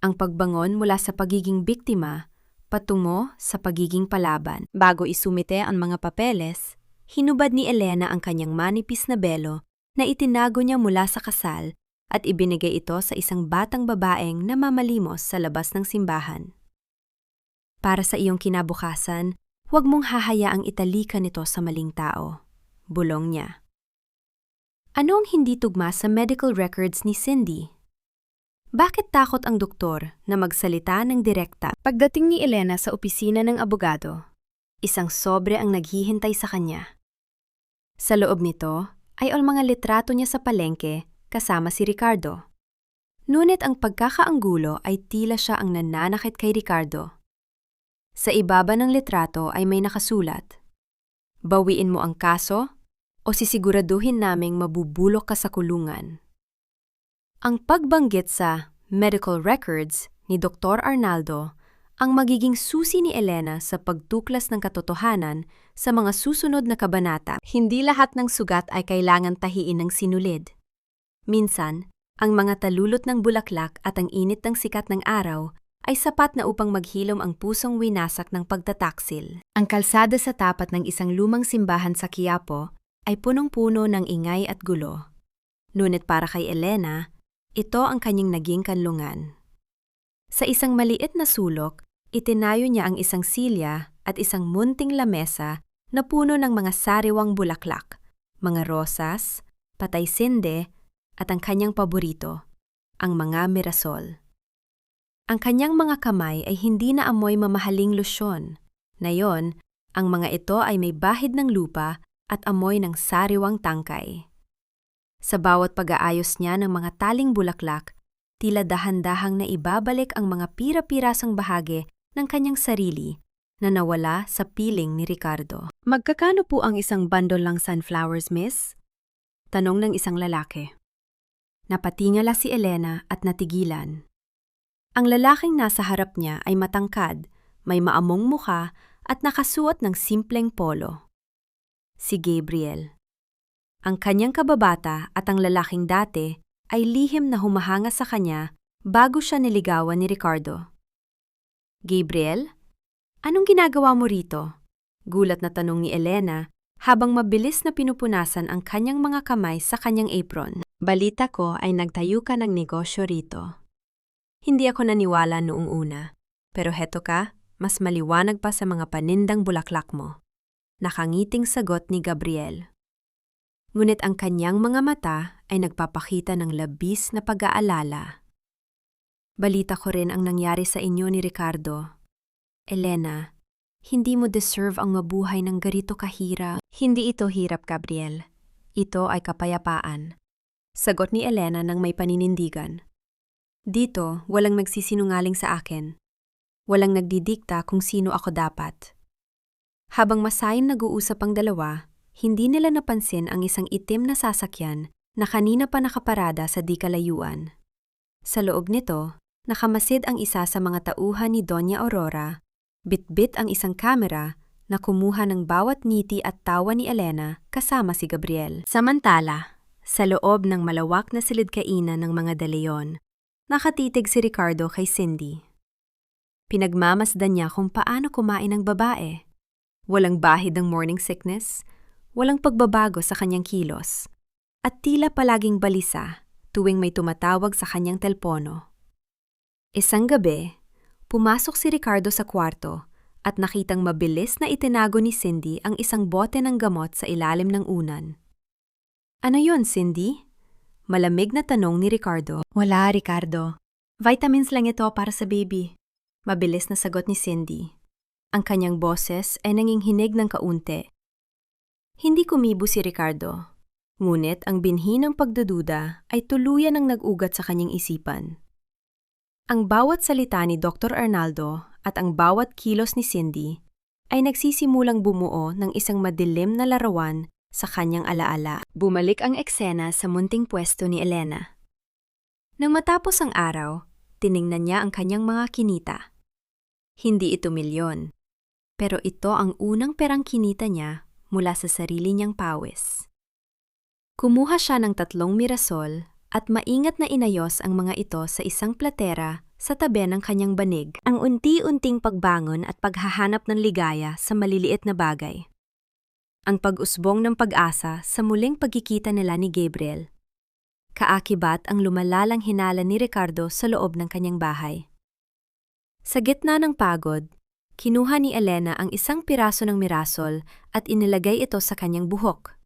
Ang pagbangon mula sa pagiging biktima patungo sa pagiging palaban. Bago isumite ang mga papeles, hinubad ni Elena ang kanyang manipis na belo na itinago niya mula sa kasal at ibinigay ito sa isang batang babaeng na mamalimos sa labas ng simbahan. Para sa iyong kinabukasan, huwag mong hahayaang italikan ito sa maling tao, bulong niya. Ano ang hindi tugma sa medical records ni Cindy? Bakit takot ang doktor na magsalita ng direkta? Pagdating ni Elena sa opisina ng abogado, isang sobre ang naghihintay sa kanya. Sa loob nito ay ang mga litrato niya sa palengke kasama si Ricardo. Ngunit ang pagkakaanggulo ay tila siya ang nananakit kay Ricardo. Sa ibaba ng litrato ay may nakasulat, "Bawiin mo ang kaso o sisiguraduhin naming mabubulok ka sa kulungan." Ang pagbanggit sa medical records ni Dr. Arnaldo ang magiging susi ni Elena sa pagtuklas ng katotohanan sa mga susunod na kabanata. Hindi lahat ng sugat ay kailangan tahiin ng sinulid. Minsan, ang mga talulot ng bulaklak at ang init ng sikat ng araw ay sapat na upang maghilom ang pusong winasak ng pagtataksil. Ang kalsada sa tapat ng isang lumang simbahan sa Quiapo ay punong-puno ng ingay at gulo. Ngunit para kay Elena, ito ang kanyang naging kanlungan. Sa isang maliit na sulok, itinayo niya ang isang silya at isang munting lamesa na puno ng mga sariwang bulaklak, mga rosas, patay sinde, at ang kanyang paborito, ang mga mirasol. Ang kanyang mga kamay ay hindi na amoy mamahaling losyon. Ngayon, ang mga ito ay may bahid ng lupa at amoy ng sariwang tangkay. Sa bawat pag-aayos niya ng mga taling bulaklak, tila dahan-dahang na ibabalik ang mga pira-pirasang bahagi ng kanyang sarili na nawala sa piling ni Ricardo. "Magkakano po ang isang bundle ng sunflowers, miss?" Tanong ng isang lalaki. Napatingala si Elena at natigilan. Ang lalaking nasa harap niya ay matangkad, may maamong mukha at nakasuot ng simpleng polo. Si Gabriel. Ang kanyang kababata at ang lalaking dati ay lihim na humahanga sa kanya bago siya niligawan ni Ricardo. "Gabriel, anong ginagawa mo rito?" Gulat na tanong ni Elena habang mabilis na pinupunasan ang kanyang mga kamay sa kanyang apron. "Balita ko ay nagtayo ka ng negosyo rito." "Hindi ako naniwala noong una. Pero heto ka, mas maliwanag pa sa mga panindang bulaklak mo. Nakangiting sagot ni Gabriel. Ngunit ang kanyang mga mata ay nagpapakita ng labis na pag-aalala. Balita ko rin ang nangyari sa inyo ni Ricardo. Elena, hindi mo deserve ang mabuhay ng ganito kahirap. Hindi ito hirap, Gabriel. Ito ay kapayapaan. Sagot ni Elena nang may paninindigan. Dito, walang nagsisinungaling sa akin. Walang nagdidikta kung sino ako dapat. Habang masayin nag-uusap ang dalawa, hindi nila napansin ang isang itim na sasakyan na kanina pa nakaparada sa di kalayuan. Sa loob nito, nakamasid ang isa sa mga tauhan ni Doña Aurora, bitbit ang isang kamera na kumuha ng bawat ngiti at tawa ni Elena kasama si Gabriel. Samantala, sa loob ng malawak na silid-kainan ng mga De Leon, nakatitig si Ricardo kay Cindy. Pinagmamasdan niya kung paano kumain ng babae. Walang bahid ng morning sickness, walang pagbabago sa kanyang kilos, at tila palaging balisa tuwing may tumatawag sa kanyang telpono. Isang gabi, pumasok si Ricardo sa kwarto at nakitang mabilis na itinago ni Cindy ang isang bote ng gamot sa ilalim ng unan. Ano yon, Cindy? Malamig na tanong ni Ricardo. Wala, Ricardo. Vitamins lang ito para sa baby. Mabilis na sagot ni Cindy. Ang kanyang boses ay nanginghinig ng kaunti. Hindi kumibo si Ricardo. Ngunit ang binhi ng pagdududa ay tuluyan ang nag-ugat sa kanyang isipan. Ang bawat salita ni Dr. Arnaldo at ang bawat kilos ni Cindy ay nagsisimulang bumuo ng isang madilim na larawan sa kanyang alaala. Bumalik ang eksena sa munting pwesto ni Elena. Nang matapos ang araw, tiningnan niya ang kanyang mga kinita. Hindi ito milyon, pero ito ang unang perang kinita niya mula sa sarili niyang pawis. Kumuha siya ng 3 mirasol at maingat na inayos ang mga ito sa isang platera sa tabi ng kanyang banig. Ang unti-unting pagbangon at paghahanap ng ligaya sa maliliit na bagay. Ang pag-usbong ng pag-asa sa muling pagkikita nila ni Gabriel. Kaakibat ang lumalalang hinala ni Ricardo sa loob ng kanyang bahay. Sa gitna ng pagod, kinuha ni Elena ang isang piraso ng mirasol at inilagay ito sa kanyang buhok.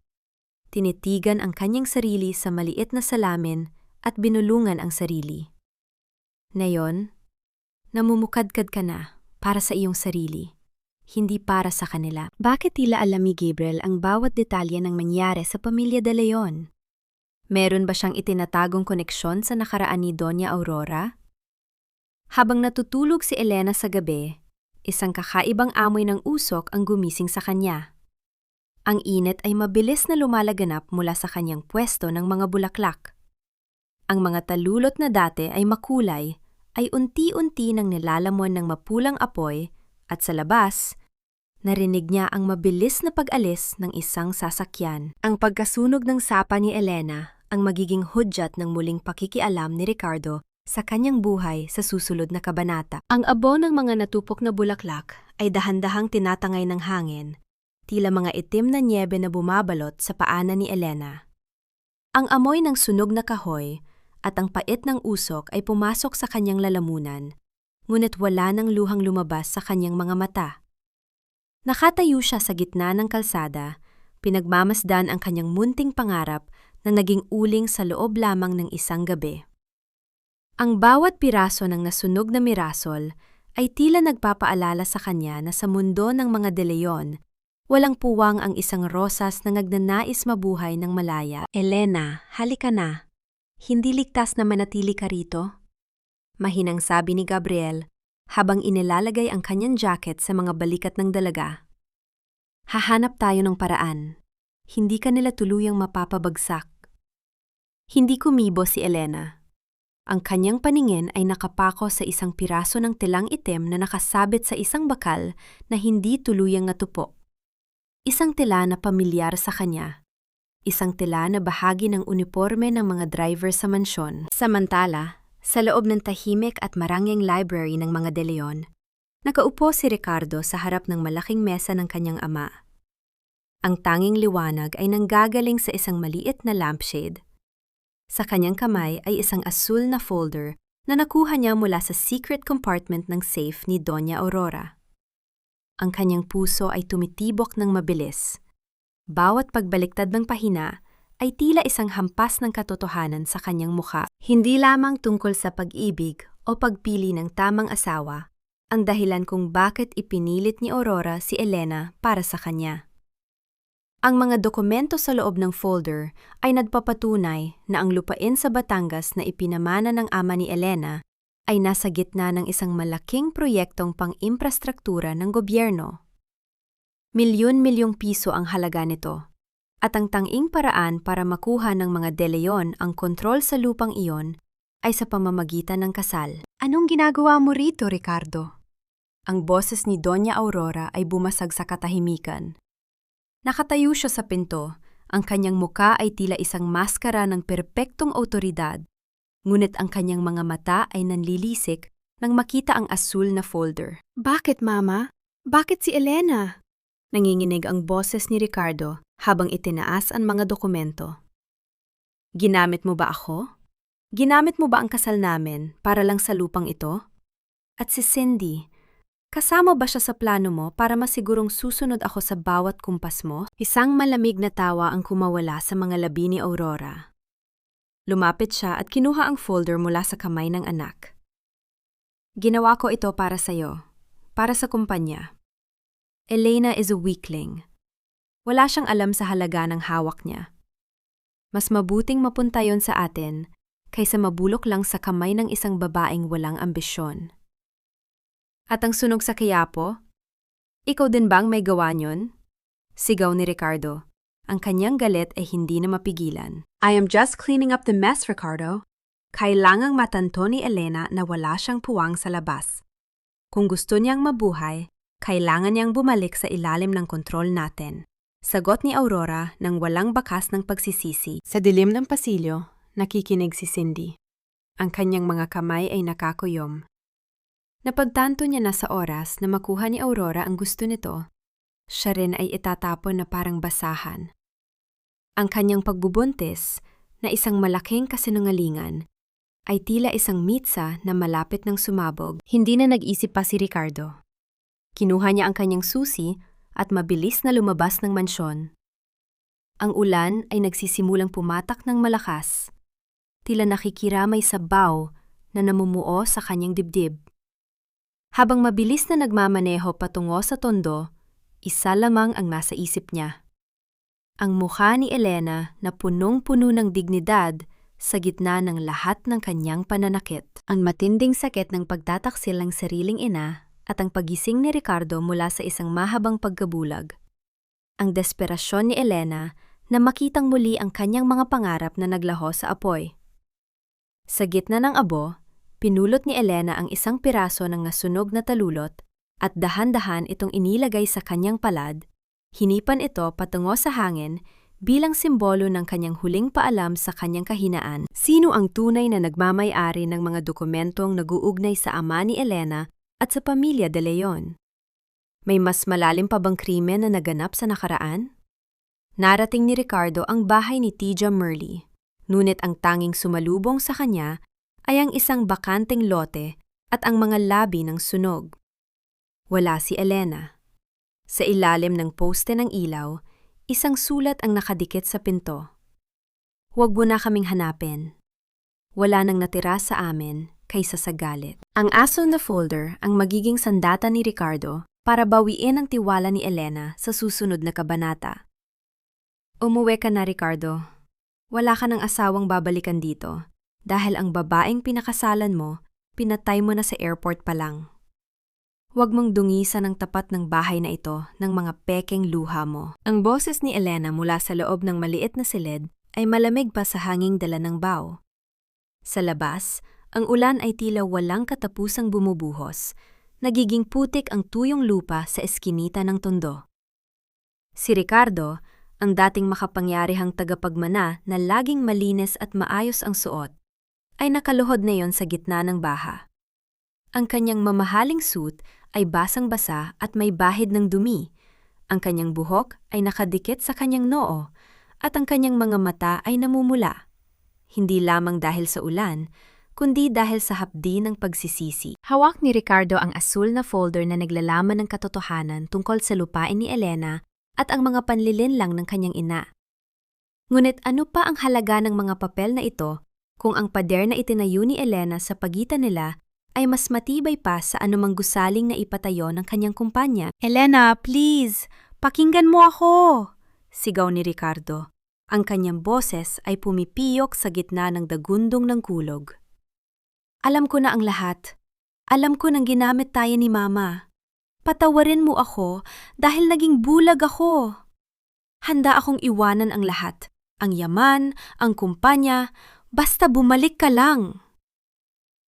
Tinitigan ang kanyang sarili sa maliit na salamin at binulungan ang sarili. Ngayon, namumukadkad ka na para sa iyong sarili. Hindi para sa kanila. Bakit tila alam ni Gabriel ang bawat detalye ng nangyari sa pamilya De Leon? Meron ba siyang itinatagong koneksyon sa nakaraan ni Doña Aurora? Habang natutulog si Elena sa gabi, isang kakaibang amoy ng usok ang gumising sa kanya. Ang init ay mabilis na lumalaganap mula sa kanyang pwesto ng mga bulaklak. Ang mga talulot na dati ay makulay, ay unti-unti nang nilalamon ng mapulang apoy, at sa labas, narinig niya ang mabilis na pag-alis ng isang sasakyan. Ang pagkasunog ng sapa ni Elena ang magiging hudyat ng muling pakikialam ni Ricardo sa kanyang buhay sa susunod na kabanata. Ang abo ng mga natupok na bulaklak ay dahan-dahang tinatangay ng hangin, tila mga itim na nyebe na bumabalot sa paanan ni Elena. Ang amoy ng sunog na kahoy at ang pait ng usok ay pumasok sa kanyang lalamunan, ngunit wala nang luhang lumabas sa kanyang mga mata. Nakatayo siya sa gitna ng kalsada, pinagmamasdan ang kanyang munting pangarap na naging uling sa loob lamang ng isang gabi. Ang bawat piraso ng nasunog na mirasol ay tila nagpapaalala sa kanya na sa mundo ng mga De Leon, walang puwang ang isang rosas na nagnanais mabuhay ng malaya. Elena, halika na. Hindi ligtas na manatili ka rito. Mahinang sabi ni Gabriel habang inilalagay ang kanyang jacket sa mga balikat ng dalaga. Hahanap tayo ng paraan. Hindi ka nila tuluyang mapapabagsak. Hindi kumibo si Elena. Ang kanyang paningin ay nakapako sa isang piraso ng tilang itim na nakasabit sa isang bakal na hindi tuluyang natupo. Isang tila na pamilyar sa kanya. Isang tila na bahagi ng uniforme ng mga driver sa mansyon. Samantala, sa loob ng tahimik at marangyang library ng mga De Leon, nakaupo si Ricardo sa harap ng malaking mesa ng kanyang ama. Ang tanging liwanag ay nanggagaling sa isang maliit na lampshade. Sa kanyang kamay ay isang asul na folder na nakuha niya mula sa secret compartment ng safe ni Doña Aurora. Ang kanyang puso ay tumitibok ng mabilis. Bawat pagbaliktad ng pahina ay tila isang hampas ng katotohanan sa kanyang mukha. Hindi lamang tungkol sa pag-ibig o pagpili ng tamang asawa ang dahilan kung bakit ipinilit ni Aurora si Elena para sa kanya. Ang mga dokumento sa loob ng folder ay nagpapatunay na ang lupain sa Batangas na ipinamana ng ama ni Elena ay nasa gitna ng isang malaking proyektong pang-imprastruktura ng gobyerno. Milyon-milyong piso ang halaga nito, at ang tanging paraan para makuha ng mga De Leon ang kontrol sa lupang iyon ay sa pamamagitan ng kasal. Anong ginagawa mo rito, Ricardo? Ang boses ni Doña Aurora ay bumasag sa katahimikan. Nakatayo siya sa pinto, ang kanyang muka ay tila isang maskara ng perpektong awtoridad, ngunit ang kanyang mga mata ay nanlilisik nang makita ang asul na folder. Bakit, Mama? Bakit si Elena? Nanginginig ang boses ni Ricardo habang itinaas ang mga dokumento. Ginamit mo ba ako? Ginamit mo ba ang kasal namin para lang sa lupang ito? At si Cindy, kasama ba siya sa plano mo para masigurong susunod ako sa bawat kumpas mo? Isang malamig na tawa ang kumawala sa mga labi ni Aurora. Lumapit siya at kinuha ang folder mula sa kamay ng anak. Ginawa ko ito para sa'yo, para sa kumpanya. Elena is a weakling. Wala siyang alam sa halaga ng hawak niya. Mas mabuting mapunta yon sa atin kaysa mabulok lang sa kamay ng isang babaeng walang ambisyon. At ang sunog sa Quiapo? Ikaw din bang may gawa niyon? Sigaw ni Ricardo. Ang kanyang galit ay hindi na mapigilan. I am just cleaning up the mess, Ricardo. Kailangang matanto ni Elena na wala siyang puwang sa labas. Kung gusto niyang mabuhay, kailangan niyang bumalik sa ilalim ng kontrol natin. Sagot ni Aurora nang walang bakas ng pagsisisi. Sa dilim ng pasilyo, nakikinig si Cindy. Ang kanyang mga kamay ay nakakuyom. Napagtanto niya na sa oras na makuha ni Aurora ang gusto nito, siya rin ay itatapon na parang basahan. Ang kanyang pagbubuntis, na isang malaking kasinungalingan, ay tila isang mitsa na malapit ng sumabog. Hindi na nag-isip pa si Ricardo. Kinuha niya ang kanyang susi at mabilis na lumabas ng mansyon. Ang ulan ay nagsisimulang pumatak ng malakas, tila nakikiramay sa baw na namumuo sa kanyang dibdib. Habang mabilis na nagmamaneho patungo sa tondo, isa lamang ang nasa isip niya. Ang mukha ni Elena na punong-puno ng dignidad sa gitna ng lahat ng kanyang pananakit. Ang matinding sakit ng pagtataksil ng sariling ina at ang pagising ni Ricardo mula sa isang mahabang pagkabulag. Ang desperasyon ni Elena na makitang muli ang kanyang mga pangarap na naglaho sa apoy. Sa gitna ng abo, pinulot ni Elena ang isang piraso ng nasunog na talulot at dahan-dahan itong inilagay sa kanyang palad, hinipan ito patungo sa hangin bilang simbolo ng kanyang huling paalam sa kanyang kahinaan. Sino ang tunay na nagmamay-ari ng mga dokumentong naguugnay sa ama ni Elena at sa pamilya De Leon? May mas malalim pa bang krimen na naganap sa nakaraan? Narating ni Ricardo ang bahay ni Tija Merly, ngunit ang tanging sumalubong sa kanya ay ang isang bakanteng lote at ang mga labi ng sunog. Wala si Elena. Sa ilalim ng poste ng ilaw, isang sulat ang nakadikit sa pinto. Huwag mo na kaming hanapin. Wala nang natira sa amin kaysa sa galit. Ang aso na folder ang magiging sandata ni Ricardo para bawiin ang tiwala ni Elena sa susunod na kabanata. Umuwi ka na, Ricardo. Wala ka ng asawang babalikan dito. Dahil ang babaeng pinakasalan mo, pinatay mo na sa airport pa lang. Huwag mong dungisan ang tapat ng bahay na ito ng mga pekeng luha mo. Ang boses ni Elena mula sa loob ng maliit na silid ay malamig pa sa hanging dala ng baw. Sa labas, ang ulan ay tila walang katapusang bumubuhos. Nagiging putik ang tuyong lupa sa eskinita ng tondo. Si Ricardo, ang dating makapangyarihang tagapagmana na laging malinis at maayos ang suot, ay nakaluhod na yon sa gitna ng baha. Ang kanyang mamahaling suit ay basang-basa at may bahid ng dumi. Ang kanyang buhok ay nakadikit sa kanyang noo at ang kanyang mga mata ay namumula. Hindi lamang dahil sa ulan, kundi dahil sa hapdi ng pagsisisi. Hawak ni Ricardo ang asul na folder na naglalaman ng katotohanan tungkol sa lupain ni Elena at ang mga panlilinlang ng kanyang ina. Ngunit ano pa ang halaga ng mga papel na ito kung ang pader na itinayo ni Elena sa pagitan nila ay mas matibay pa sa anumang gusaling na ipatayo ng kanyang kumpanya? "Elena, please! Pakinggan mo ako!" sigaw ni Ricardo. Ang kanyang boses ay pumipiyok sa gitna ng dagundong ng kulog. "Alam ko na ang lahat. Alam ko nang ginamit tayo ni Mama. Patawarin mo ako dahil naging bulag ako. Handa akong iwanan ang lahat. Ang yaman, ang kumpanya, basta bumalik ka lang."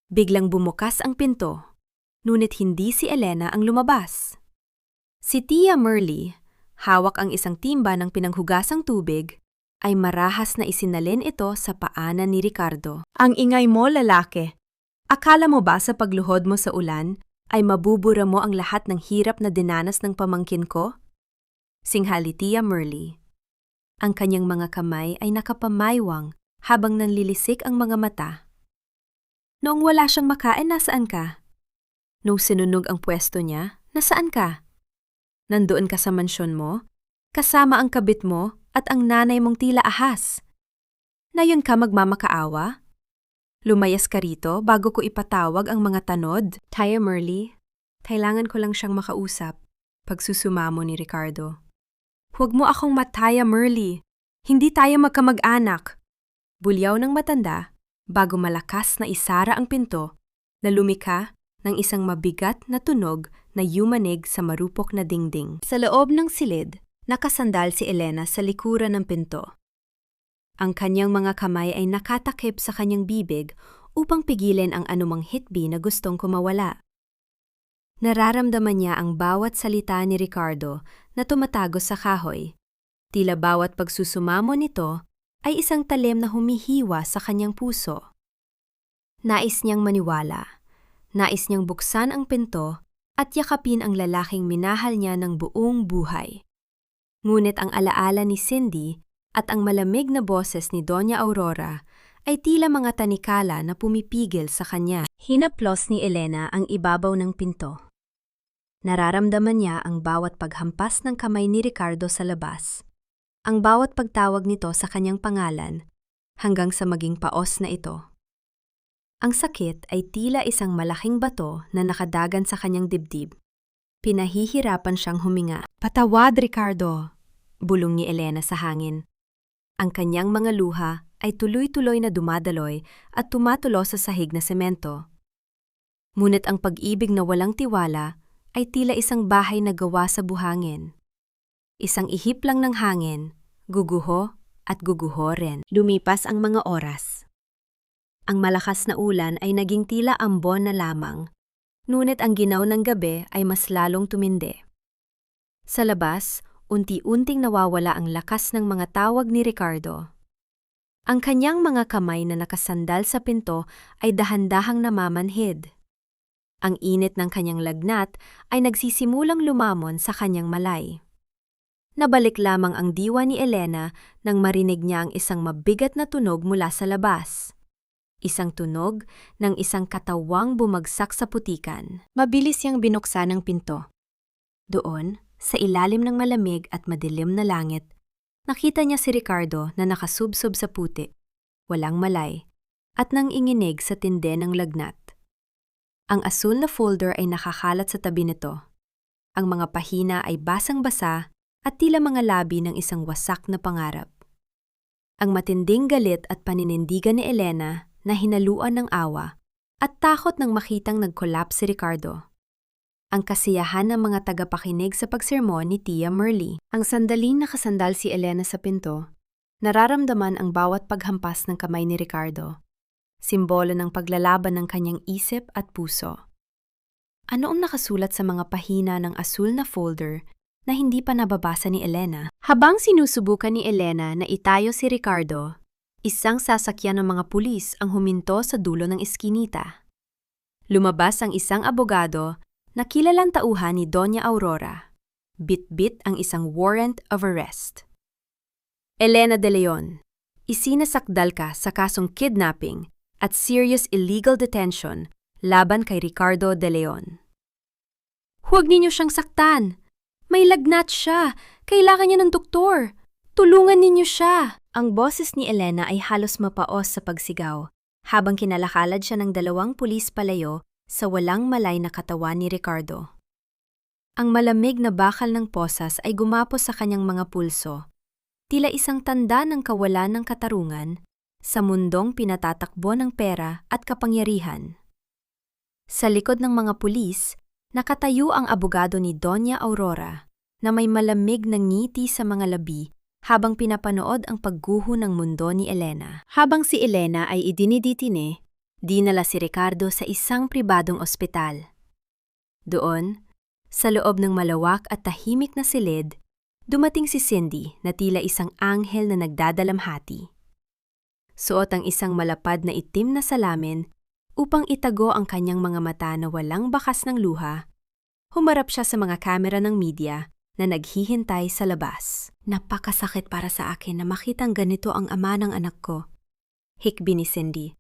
Biglang bumukas ang pinto, ngunit hindi si Elena ang lumabas. Si Tia Merly, hawak ang isang timba ng pinanghugasang tubig, ay marahas na isinalin ito sa paanan ni Ricardo. "Ang ingay mo, lalaki. Akala mo ba sa pagluhod mo sa ulan ay mabubura mo ang lahat ng hirap na dinanas ng pamangkin ko?" Singhali Tia Merly. Ang kanyang mga kamay ay nakapamaywang habang nanlilisik ang mga mata. "Noong wala siyang makain, nasaan ka? Nung sinunog ang pwesto niya, nasaan ka? Nandoon ka sa mansyon mo, kasama ang kabit mo at ang nanay mong tila ahas. Ngayon ka magmamakaawa? Lumayas ka rito bago ko ipatawag ang mga tanod?" "Tia Merly, kailangan ko lang siyang makausap," pagsusumamo ni Ricardo. "Huwag mo akong Tia Merly. Hindi tayo magkamag-anak." Bulyaw ng matanda bago malakas na isara ang pinto na lumika ng isang mabigat na tunog na yumanig sa marupok na dingding. Sa loob ng silid, nakasandal si Elena sa likuran ng pinto. Ang kanyang mga kamay ay nakatakip sa kanyang bibig upang pigilin ang anumang hitbi na gustong kumawala. Nararamdaman niya ang bawat salita ni Ricardo na tumatagos sa kahoy. Tila bawat pagsusumamo nito ay isang talim na humihiwa sa kanyang puso. Nais niyang maniwala. Nais niyang buksan ang pinto at yakapin ang lalaking minahal niya ng buong buhay. Ngunit ang alaala ni Cindy at ang malamig na boses ni Doña Aurora ay tila mga tanikala na pumipigil sa kanya. Hinaplos ni Elena ang ibabaw ng pinto. Nararamdaman niya ang bawat paghampas ng kamay ni Ricardo sa labas, ang bawat pagtawag nito sa kanyang pangalan, hanggang sa maging paos na ito. Ang sakit ay tila isang malaking bato na nakadagan sa kanyang dibdib. Pinahihirapan siyang huminga. "Patawad, Ricardo!" bulong ni Elena sa hangin. Ang kanyang mga luha ay tuloy-tuloy na dumadaloy at tumatulo sa sahig na semento. Ngunit ang pag-ibig na walang tiwala ay tila isang bahay na gawa sa buhangin. Isang ihip lang ng hangin, guguho at guguho rin. Lumipas ang mga oras. Ang malakas na ulan ay naging tila ambon na lamang, ngunit ang ginaw ng gabi ay mas lalong tumindi. Sa labas, unti-unting nawawala ang lakas ng mga tawag ni Ricardo. Ang kanyang mga kamay na nakasandal sa pinto ay dahan-dahang namamanhid. Ang init ng kanyang lagnat ay nagsisimulang lumamon sa kanyang malay. Nabalik lamang ang diwa ni Elena nang marinig niya ang isang mabigat na tunog mula sa labas. Isang tunog ng isang katawang bumagsak sa putikan. Mabilis niyang binuksan ang pinto. Doon, sa ilalim ng malamig at madilim na langit, nakita niya si Ricardo na nakasubsob sa puti, walang malay, at nanginginig sa tinde ng lagnat. Ang asul na folder ay nakakalat sa tabi nito. Ang mga pahina ay basang-basa at tila mga labi ng isang wasak na pangarap. Ang matinding galit at paninindigan ni Elena na hinaluan ng awa at takot nang makitang nag-collapse si Ricardo. Ang kasiyahan ng mga tagapakinig sa pagsermon ni Tia Merly. Ang sandaling nakasandal si Elena sa pinto, nararamdaman ang bawat paghampas ng kamay ni Ricardo, simbolo ng paglalaban ng kanyang isip at puso. Ano ang nakasulat sa mga pahina ng asul na folder na hindi pa nababasa ni Elena? Habang sinusubukan ni Elena na itayo si Ricardo, isang sasakyan ng mga pulis ang huminto sa dulo ng eskinita. Lumabas ang isang abogado na kilalang tauhan ni Doña Aurora. Bit-bit ang isang warrant of arrest. "Elena de Leon, isinasakdal ka sa kasong kidnapping at serious illegal detention laban kay Ricardo De Leon. Huwag ninyo siyang saktan! May lagnat siya! Kailangan niya ng doktor! Tulungan ninyo siya! Ang boses ni Elena ay halos mapaos sa pagsigaw, habang kinalakalad siya ng 2 pulis palayo sa walang malay na katawan ni Ricardo. Ang malamig na bakal ng posas ay gumapos sa kanyang mga pulso, tila isang tanda ng kawalan ng katarungan sa mundong pinatatakbo ng pera at kapangyarihan. Sa likod ng mga pulis, nakatayo ang abogado ni Doña Aurora na may malamig na ngiti sa mga labi habang pinapanood ang pagguho ng mundo ni Elena. Habang si Elena ay idiniditine, dinala si Ricardo sa isang pribadong ospital. Doon, sa loob ng malawak at tahimik na silid, dumating si Cindy na tila isang anghel na nagdadalamhati. Suot ang isang malapad na itim na salamin upang itago ang kanyang mga mata na walang bakas ng luha. Humarap siya sa mga kamera ng media na naghihintay sa labas. Napakasakit para sa akin na makitang ganito ang ama ng anak ko, hikbi ni Cindy,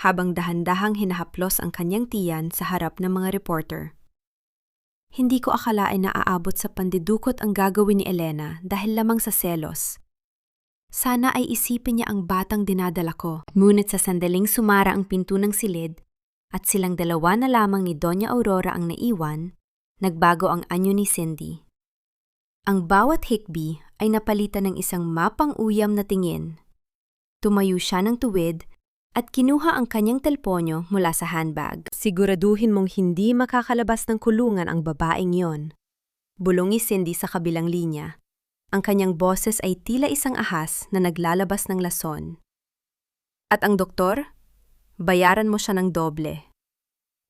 habang dahan-dahang hinahaplos ang kanyang tiyan sa harap ng mga reporter. Hindi ko akalain na aabot sa pandidukot ang gagawin ni Elena dahil lamang sa selos. Sana ay isipin niya ang batang dinadala ko. Ngunit sa sandaling sumara ang pinto ng silid at silang 2 na lamang ni Doña Aurora ang naiwan, nagbago ang anyo ni Cindy. Ang bawat hikbi ay napalitan ng isang mapang-uyam na tingin. Tumayo siya ng tuwid at kinuha ang kanyang telponyo mula sa handbag. Siguraduhin mong hindi makakalabas ng kulungan ang babaeng yon. Bulong ni Cindy sa kabilang linya. Ang kanyang boses ay tila isang ahas na naglalabas ng lason. At ang doktor? Bayaran mo siya ng doble.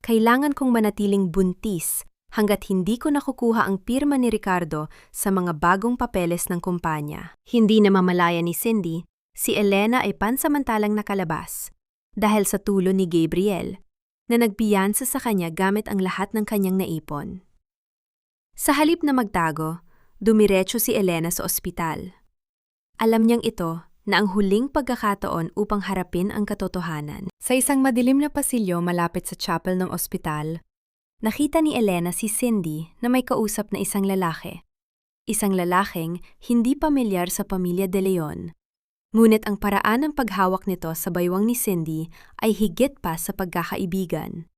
Kailangan kong manatiling buntis hanggat hindi ko nakukuha ang pirma ni Ricardo sa mga bagong papeles ng kumpanya. Hindi na mamalaya ni Cindy, si Elena ay pansamantalang nakalabas dahil sa tulo ni Gabriel na nagpiyansa sa kanya gamit ang lahat ng kanyang naipon. Sa halip na magtago, dumiretso si Elena sa ospital. Alam niyang ito na ang huling pagkakataon upang harapin ang katotohanan. Sa isang madilim na pasilyo malapit sa chapel ng ospital, nakita ni Elena si Cindy na may kausap na isang lalaki. Isang lalaking hindi pamilyar sa pamilya De Leon. Ngunit ang paraan ng paghawak nito sa baywang ni Cindy ay higit pa sa pagkakaibigan.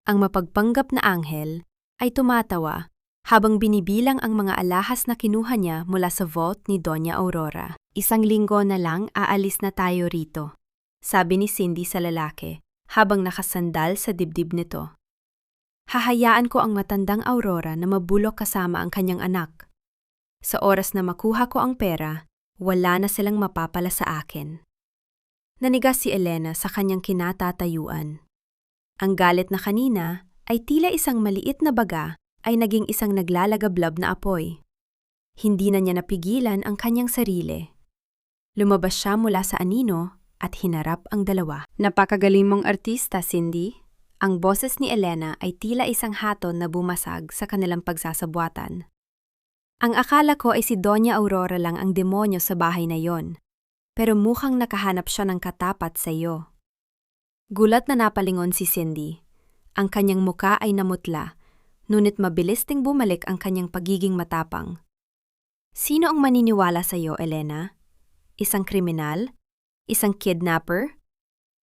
Ang mapagpanggap na anghel ay tumatawa habang binibilang ang mga alahas na kinuha niya mula sa vault ni Doña Aurora. 1 linggo na lang aalis na tayo rito, sabi ni Cindy sa lalaki habang nakasandal sa dibdib nito. Hahayaan ko ang matandang Aurora na mabulok kasama ang kanyang anak. Sa oras na makuha ko ang pera, wala na silang mapapala sa akin. Nanigas si Elena sa kanyang kinatatayuan. Ang galit na kanina ay tila isang maliit na baga ay naging isang naglalagablab na apoy. Hindi na niya napigilan ang kanyang sarili. Lumabas siya mula sa anino at hinarap ang dalawa. Napakagaling mong artista, Cindy. Ang boses ni Elena ay tila isang haton na bumasag sa kanilang pagsasabuatan. Ang akala ko ay si Doña Aurora lang ang demonyo sa bahay na yon, pero mukhang nakahanap siya ng katapat sa iyo. Gulat na napalingon si Cindy. Ang kanyang muka ay namutla, ngunit mabilis ding bumalik ang kanyang pagiging matapang. Sino ang maniniwala sa iyo, Elena? Isang kriminal? Isang kidnapper?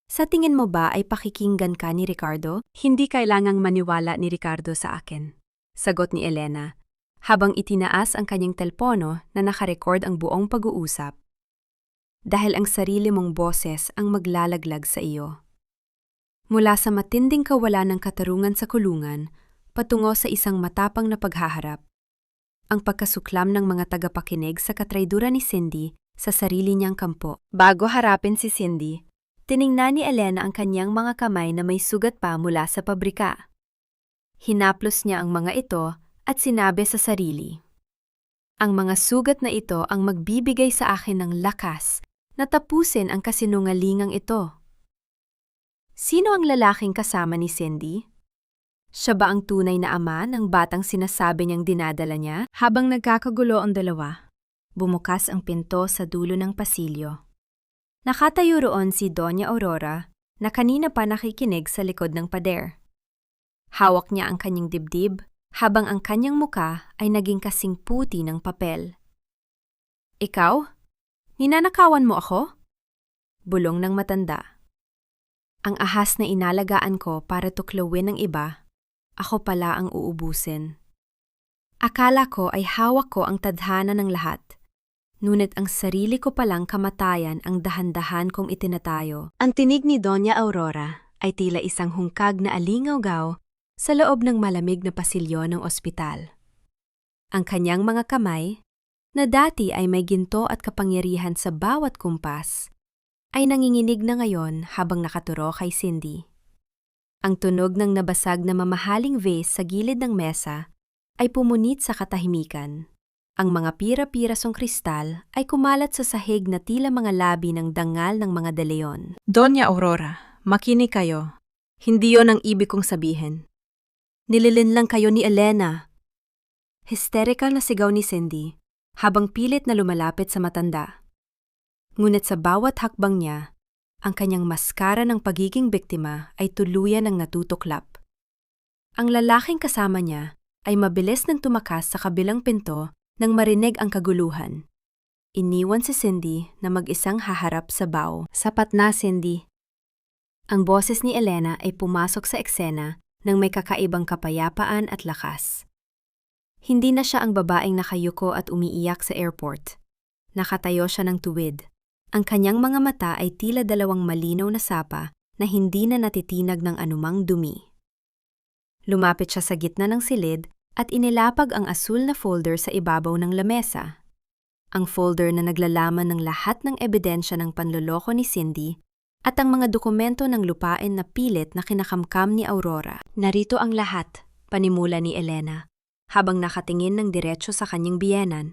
Sa tingin mo ba ay pakikinggan ka ni Ricardo? Hindi kailangang maniwala ni Ricardo sa akin, sagot ni Elena, habang itinaas ang kanyang telpono na nakarecord ang buong pag-uusap. Dahil ang sarili mong boses ang maglalaglag sa iyo. Mula sa matinding kawalan ng katarungan sa kulungan, patungo sa isang matapang na paghaharap. Ang pagkasuklam ng mga tagapakinig sa katraidura ni Cindy sa sarili niyang kampo. Bago harapin si Cindy, tiningnan ni Elena ang kanyang mga kamay na may sugat pa mula sa pabrika. Hinaplos niya ang mga ito at sinabi sa sarili, "Ang mga sugat na ito ang magbibigay sa akin ng lakas na tapusin ang kasinungalingang ito." Sino ang lalaking kasama ni Cindy? Siya ba ang tunay na ama ng batang sinasabi niyang dinadala niya? Habang nagkakagulo ang dalawa, bumukas ang pinto sa dulo ng pasilyo. Nakatayo roon si Doña Aurora na kanina pa nakikinig sa likod ng pader. Hawak niya ang kanyang dibdib habang ang kanyang muka ay naging kasing puti ng papel. Ikaw? Ninanakawan mo ako? Bulong ng matanda. Ang ahas na inalagaan ko para tuklawin ng iba, ako pala ang uubusin. Akala ko ay hawak ko ang tadhana ng lahat, ngunit ang sarili ko palang kamatayan ang dahan-dahan kong itinatayo. Ang tinig ni Doña Aurora ay tila isang hungkag na alingaw-gaw sa loob ng malamig na pasilyo ng ospital. Ang kanyang mga kamay, na dati ay may ginto at kapangyarihan sa bawat kumpas, ay nanginginig na ngayon habang nakaturo kay Cindy. Ang tunog ng nabasag na mamahaling vase sa gilid ng mesa ay pumunit sa katahimikan. Ang mga pira-pirasong kristal ay kumalat sa sahig na tila mga labi ng dangal ng mga de Leon. Doña Aurora, makinig kayo. Hindi yon ang ibig kong sabihin. Nililin lang kayo ni Elena. Hysterical na sigaw ni Cindy habang pilit na lumalapit sa matanda. Ngunit sa bawat hakbang niya, ang kanyang maskara ng pagiging biktima ay tuluyan ng natutuklap. Ang lalaking kasama niya ay mabilis nang tumakas sa kabilang pinto nang marinig ang kaguluhan. Iniwan si Cindy na mag-isang haharap sa bao. Sapat na, Cindy. Ang boses ni Elena ay pumasok sa eksena nang may kakaibang kapayapaan at lakas. Hindi na siya ang babaeng nakayuko at umiiyak sa airport. Nakatayo siya ng tuwid. Ang kanyang mga mata ay tila dalawang malinaw na sapa na hindi na natitinag ng anumang dumi. Lumapit siya sa gitna ng silid at inilapag ang asul na folder sa ibabaw ng lamesa. Ang folder na naglalaman ng lahat ng ebidensya ng panloloko ni Cindy at ang mga dokumento ng lupain na pilit na kinakamkam ni Aurora. Narito ang lahat, panimula ni Elena, habang nakatingin ng diretso sa kanyang biyenan.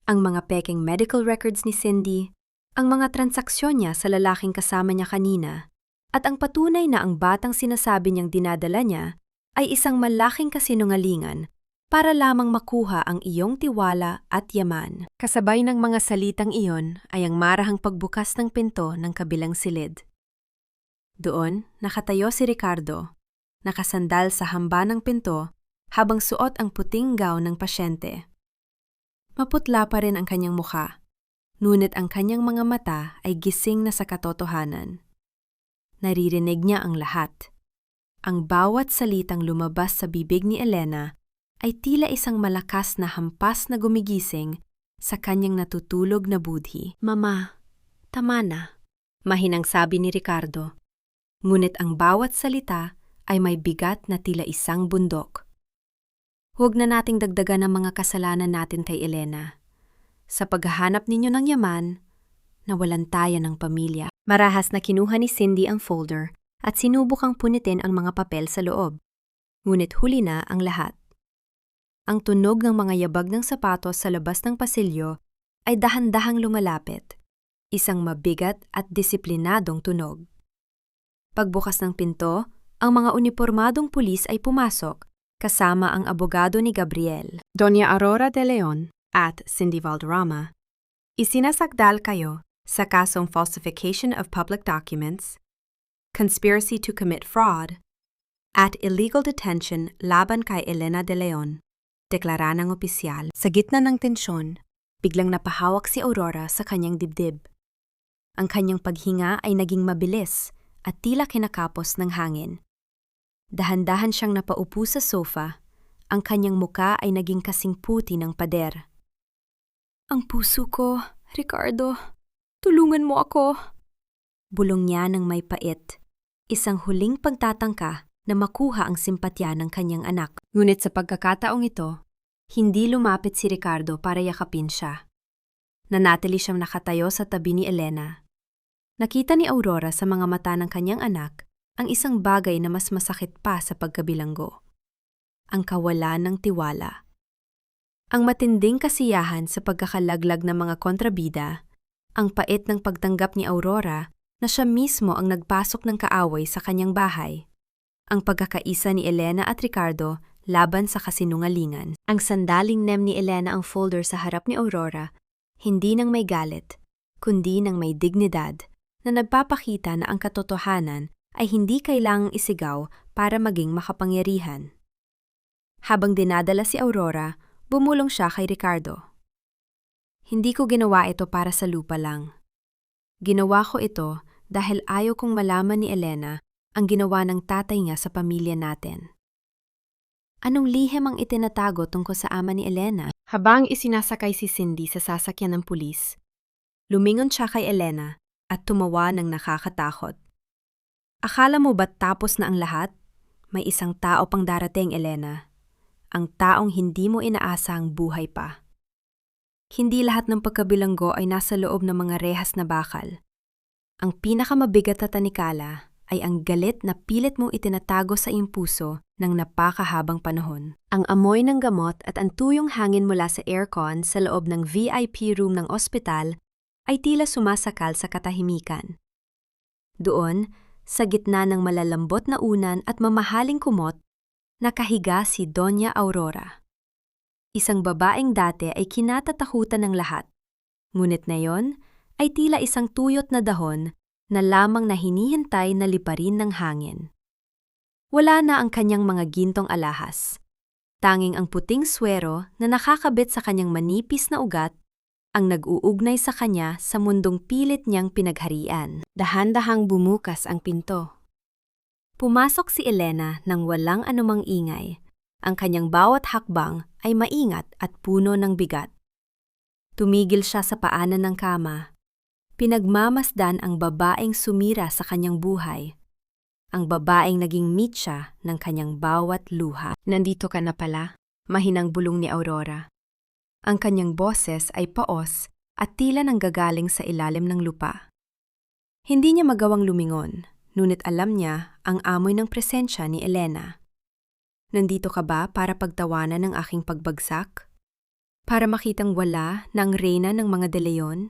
Ang mga peking medical records ni Cindy, ang mga transaksyon niya sa lalaking kasama niya kanina, at ang patunay na ang batang sinasabi niyang dinadala niya ay isang malaking kasinungalingan para lamang makuha ang iyong tiwala at yaman. Kasabay ng mga salitang iyon ay ang marahang pagbukas ng pinto ng kabilang silid. Doon, nakatayo si Ricardo, nakasandal sa hamba ng pinto habang suot ang puting gown ng pasyente. Maputla pa rin ang kanyang mukha, ngunit ang kanyang mga mata ay gising na sa katotohanan. Naririnig niya ang lahat. Ang bawat salitang lumabas sa bibig ni Elena ay tila isang malakas na hampas na gumigising sa kanyang natutulog na budhi. Mama, tama na, mahinang sabi ni Ricardo. Ngunit ang bawat salita ay may bigat na tila isang bundok. Huwag na nating dagdagan ang mga kasalanan natin kay Elena. Sa paghahanap ninyo ng yaman, nawalan tayo ng pamilya. Marahas na kinuha ni Cindy ang folder at sinubukang punitin ang mga papel sa loob. Ngunit huli na ang lahat. Ang tunog ng mga yabag ng sapatos sa labas ng pasilyo ay dahan-dahang lumalapit, isang mabigat at disiplinadong tunog. Pagbukas ng pinto, ang mga unipormadong pulis ay pumasok, kasama ang abogado ni Gabriel. Doña Aurora de Leon at Cindy Valderrama, isinasakdal kayo sa kasong falsification of public documents, conspiracy to commit fraud, at illegal detention laban kay Elena de Leon, deklara ng opisyal. Sa gitna ng tensyon, biglang napahawak si Aurora sa kanyang dibdib. Ang kanyang paghinga ay naging mabilis at tila kinakapos ng hangin. Dahan-dahan siyang napaupo sa sofa, ang kanyang muka ay naging kasing puti ng pader. Ang puso ko, Ricardo, tulungan mo ako. Bulong niya ng may pait, isang huling pagtatangka na makuha ang simpatya ng kanyang anak. Ngunit sa pagkakataong ito, hindi lumapit si Ricardo para yakapin siya. Nanatili siyang nakatayo sa tabi ni Elena. Nakita ni Aurora sa mga mata ng kanyang anak ang isang bagay na mas masakit pa sa pagkabilanggo. Ang kawalan ng tiwala. Ang matinding kasiyahan sa pagkakalaglag ng mga kontrabida, ang pait ng pagtanggap ni Aurora na siya mismo ang nagpasok ng kaaway sa kanyang bahay, ang pagkakaisa ni Elena at Ricardo laban sa kasinungalingan. Ang sandaling nem ni Elena ang folder sa harap ni Aurora, hindi nang may galit, kundi nang may dignidad, na nagpapakita na ang katotohanan ay hindi kailangang isigaw para maging makapangyarihan. Habang dinadala si Aurora, bumulong siya kay Ricardo. Hindi ko ginawa ito para sa lupa lang. Ginawa ko ito dahil ayaw kong malaman ni Elena ang ginawa ng tatay niya sa pamilya natin. Anong lihim ang itinatago tungkol sa ama ni Elena? Habang isinasakay si Cindy sa sasakyan ng pulis, lumingon siya kay Elena at tumawa ng nakakatakot. Akala mo ba't tapos na ang lahat? May isang tao pang darating, Elena. Ang taong hindi mo inaasang buhay pa. Hindi lahat ng pagkabilanggo ay nasa loob ng mga rehas na bakal. Ang pinakamabigat na tanikala ay ang galit na pilit mong itinatago sa iyong puso ng napakahabang panahon. Ang amoy ng gamot at ang tuyong hangin mula sa aircon sa loob ng VIP room ng ospital ay tila sumasakal sa katahimikan. Doon, sa gitna ng malalambot na unan at mamahaling kumot, nakahiga si Doña Aurora. Isang babaeng dati ay kinatatakutan ng lahat, ngunit ngayon ay tila isang tuyot na dahon na lamang na hinihintay na liparin ng hangin. Wala na ang kanyang mga gintong alahas. Tanging ang puting swero na nakakabit sa kanyang manipis na ugat ang nag-uugnay sa kanya sa mundong pilit niyang pinagharian. Dahan-dahang bumukas ang pinto. Pumasok si Elena nang walang anumang ingay. Ang kanyang bawat hakbang ay maingat at puno ng bigat. Tumigil siya sa paanan ng kama. Pinagmamasdan ang babaeng sumira sa kanyang buhay. Ang babaeng naging mitya ng kanyang bawat luha. Nandito ka na pala, mahinang bulong ni Aurora. Ang kanyang boses ay paos at tila nanggagaling sa ilalim ng lupa. Hindi niya magawang lumingon, ngunit alam niya ang amoy ng presensya ni Elena. Nandito ka ba para pagtawanan ng aking pagbagsak? Para makitang wala ng reyna ng mga De Leon?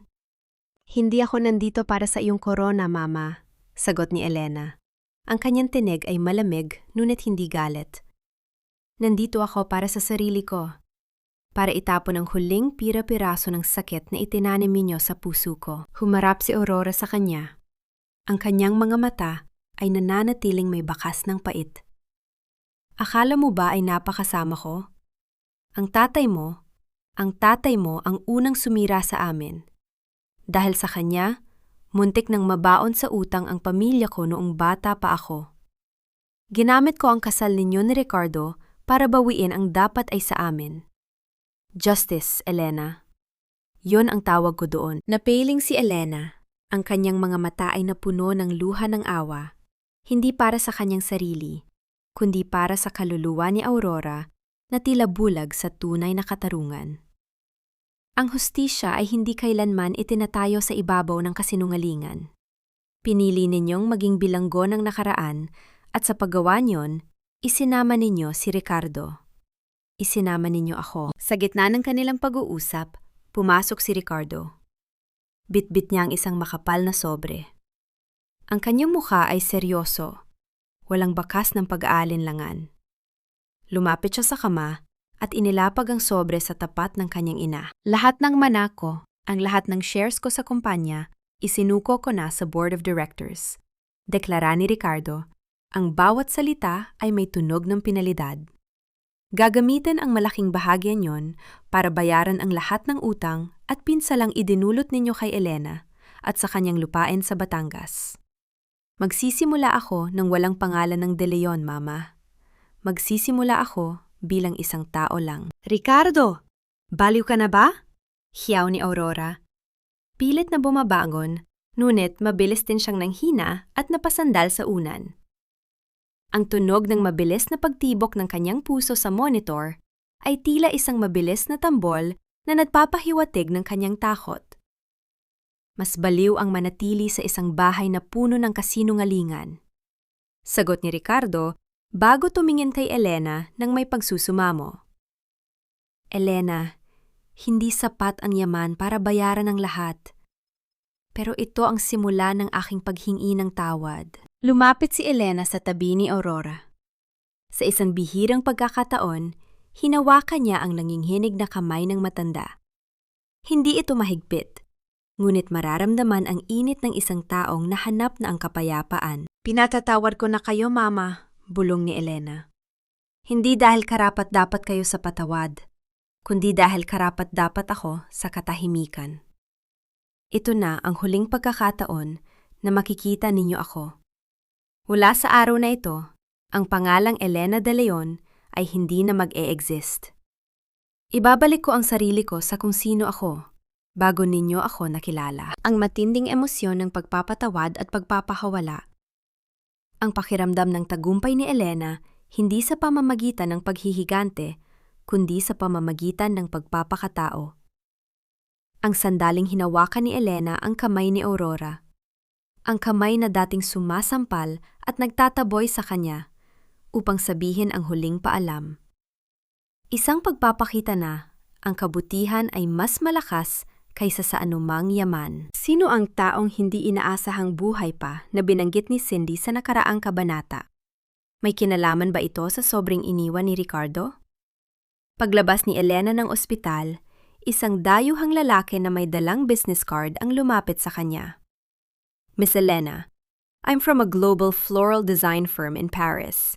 Hindi ako nandito para sa iyong korona, Mama, sagot ni Elena. Ang kanyang tinig ay malamig, ngunit hindi galit. Nandito ako para sa sarili ko. Para itapon ang huling pira-piraso ng sakit na itinanim ninyo sa puso ko. Humarap si Aurora sa kanya. Ang kanyang mga mata ay nananatiling may bakas ng pait. Akala mo ba ay napakasama ko? Ang tatay mo ang unang sumira sa amin. Dahil sa kanya, muntik nang mabaon sa utang ang pamilya ko noong bata pa ako. Ginamit ko ang kasal ninyo ni Ricardo para bawiin ang dapat ay sa amin. Justice, Elena. Yon ang tawag ko doon. Napiling si Elena. Ang kanyang mga mata ay napuno ng luha ng awa, hindi para sa kanyang sarili, kundi para sa kaluluwa ni Aurora na tila bulag sa tunay na katarungan. Ang hustisya ay hindi kailanman itinatayo sa ibabaw ng kasinungalingan. Pinili ninyong maging bilanggo ng nakaraan at sa paggawa niyon, isinama ninyo si Ricardo. Isinama ninyo ako. Sa gitna ng kanilang pag-uusap, pumasok si Ricardo. Bitbit niya ang isang makapal na sobre. Ang kanyang mukha ay seryoso, walang bakas ng pag-aalinlangan. Lumapit siya sa kama at inilapag ang sobre sa tapat ng kanyang ina. Lahat ng manako, ang lahat ng shares ko sa kumpanya, isinuko ko na sa Board of Directors. Deklara ni Ricardo, ang bawat salita ay may tunog ng pinalidad. Gagamitin ang malaking bahagya niyon para bayaran ang lahat ng utang at pinsalang idinulot ninyo kay Elena at sa kanyang lupain sa Batangas. Magsisimula ako ng walang pangalan ng De Leon, Mama. Magsisimula ako bilang isang tao lang. Ricardo! Baliw ka na ba? Hiyaw ni Aurora. Pilit na bumabangon, ngunit mabilis din siyang nanghina at napasandal sa unan. Ang tunog ng mabilis na pagtibok ng kanyang puso sa monitor ay tila isang mabilis na tambol na nagpapahiwatig ng kanyang takot. Mas baliw ang manatili sa isang bahay na puno ng kasinungalingan. Sagot ni Ricardo bago tumingin kay Elena nang may pagsusumamo. Elena, hindi sapat ang yaman para bayaran ang lahat. Pero ito ang simula ng aking paghingi ng tawad. Lumapit si Elena sa tabi ni Aurora. Sa isang bihirang pagkakataon, hinawakan niya ang nanginginig na kamay ng matanda. Hindi ito mahigpit, ngunit mararamdaman ang init ng isang taong nahanap na ang kapayapaan. Pinatatawad ko na kayo, Mama, Bulong ni Elena. Hindi dahil karapat-dapat kayo sa patawad, kundi dahil karapat-dapat ako sa katahimikan. Ito na ang huling pagkakataon na makikita ninyo ako. Mula sa araw na ito, ang pangalang Elena de Leon ay hindi na mag-e-exist. Ibabalik ko ang sarili ko sa kung sino ako bago ninyo ako nakilala. Ang matinding emosyon ng pagpapatawad at pagpapahawala. Ang pakiramdam ng tagumpay ni Elena hindi sa pamamagitan ng paghihigante, kundi sa pamamagitan ng pagpapakatao. Ang sandaling hinawakan ni Elena ang kamay ni Aurora. Ang kamay na dating sumasampal at nagtataboy sa kanya upang sabihin ang huling paalam. Isang pagpapakita na ang kabutihan ay mas malakas kaysa sa anumang yaman. Sino ang taong hindi inaasahang buhay pa na binanggit ni Cindy sa nakaraang kabanata? May kinalaman ba ito sa sobrang iniwan ni Ricardo? Paglabas ni Elena ng ospital, isang dayuhang lalaki na may dalang business card ang lumapit sa kanya. Miss Elena, I'm from a global floral design firm in Paris.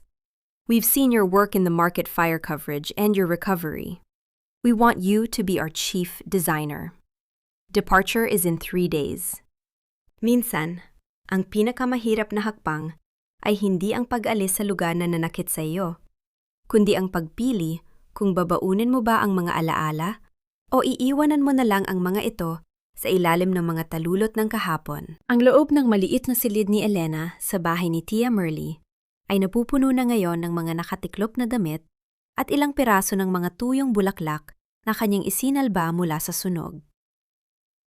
We've seen your work in the market fire coverage and your recovery. We want you to be our chief designer. Departure is in 3 days. Minsan, ang pinakamahirap na hakbang ay hindi ang pag-alis sa lugar na nanakit sa iyo, kundi ang pagpili kung babaunin mo ba ang mga alaala o iiwanan mo na lang ang mga ito sa ilalim ng mga talulot ng kahapon. Ang loob ng maliit na silid ni Elena sa bahay ni Tia Merly ay napupuno na ngayon ng mga nakatiklop na damit at ilang piraso ng mga tuyong bulaklak na kanyang isinalba mula sa sunog.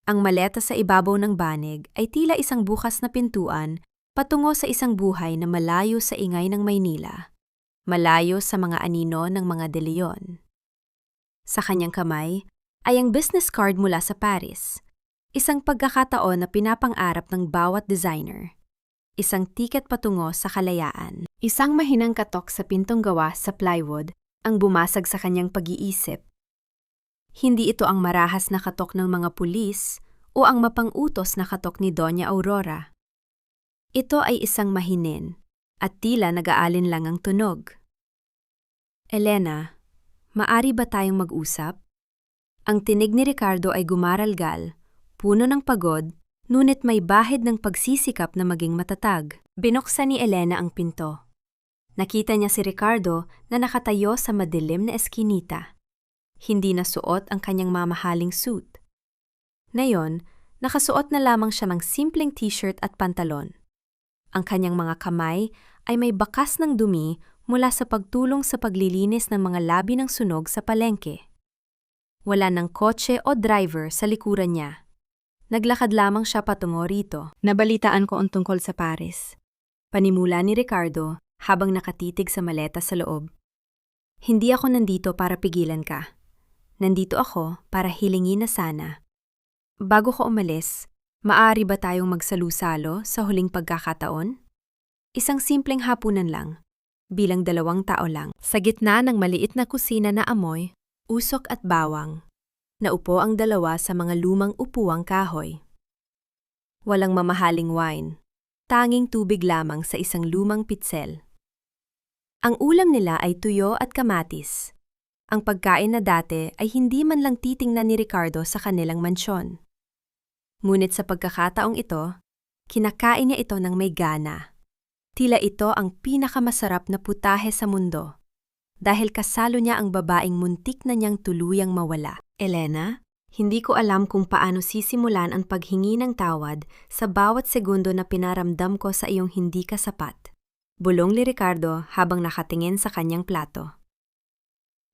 Ang maleta sa ibabaw ng banig ay tila isang bukas na pintuan patungo sa isang buhay na malayo sa ingay ng Maynila, malayo sa mga anino ng mga De Leon. Sa kanyang kamay ay ang business card mula sa Paris, isang pagkakataon na pinapang-arap ng bawat designer, isang tiket patungo sa kalayaan. Isang mahinang katok sa pintong gawa sa plywood ang bumasag sa kanyang pag-iisip. Hindi ito ang marahas na katok ng mga pulis o ang mapang-utos na katok ni Doña Aurora. Ito ay isang mahinin at tila nag-aalin lang ang tunog. Elena, maari ba tayong mag-usap? Ang tinig ni Ricardo ay gumaralgal, puno ng pagod, ngunit may bahid ng pagsisikap na maging matatag. Binuksan ni Elena ang pinto. Nakita niya si Ricardo na nakatayo sa madilim na eskinita. Hindi na suot ang kanyang mamahaling suit. Ngayon, nakasuot na lamang siya ng simpleng t-shirt at pantalon. Ang kanyang mga kamay ay may bakas ng dumi mula sa pagtulong sa paglilinis ng mga labi ng sunog sa palengke. Wala ng kotse o driver sa likuran niya. Naglakad lamang siya patungo rito. Nabalitaan ko ang tungkol sa Paris. Panimula ni Ricardo habang nakatitig sa maleta sa loob. Hindi ako nandito para pigilan ka. Nandito ako para hilingin na sana. Bago ko umalis, maaari ba tayong magsalusalo sa huling pagkakataon? Isang simpleng hapunan lang, bilang 2 tao lang. Sa gitna ng maliit na kusina na amoy, usok at bawang, naupo ang 2 sa mga lumang upuang kahoy. Walang mamahaling wine, tanging tubig lamang sa isang lumang pitsel. Ang ulam nila ay tuyo at kamatis. Ang pagkain na dati ay hindi man lang titingnan ni Ricardo sa kanilang mansyon. Ngunit sa pagkakataong ito, kinakain niya ito ng may gana. Tila ito ang pinakamasarap na putahe sa mundo, dahil kasalo niya ang babaeng muntik na niyang tuluyang mawala. Elena, hindi ko alam kung paano sisimulan ang paghingi ng tawad sa bawat segundo na pinaramdam ko sa iyong hindi ka sapat. Bulong ni Ricardo habang nakatingin sa kanyang plato.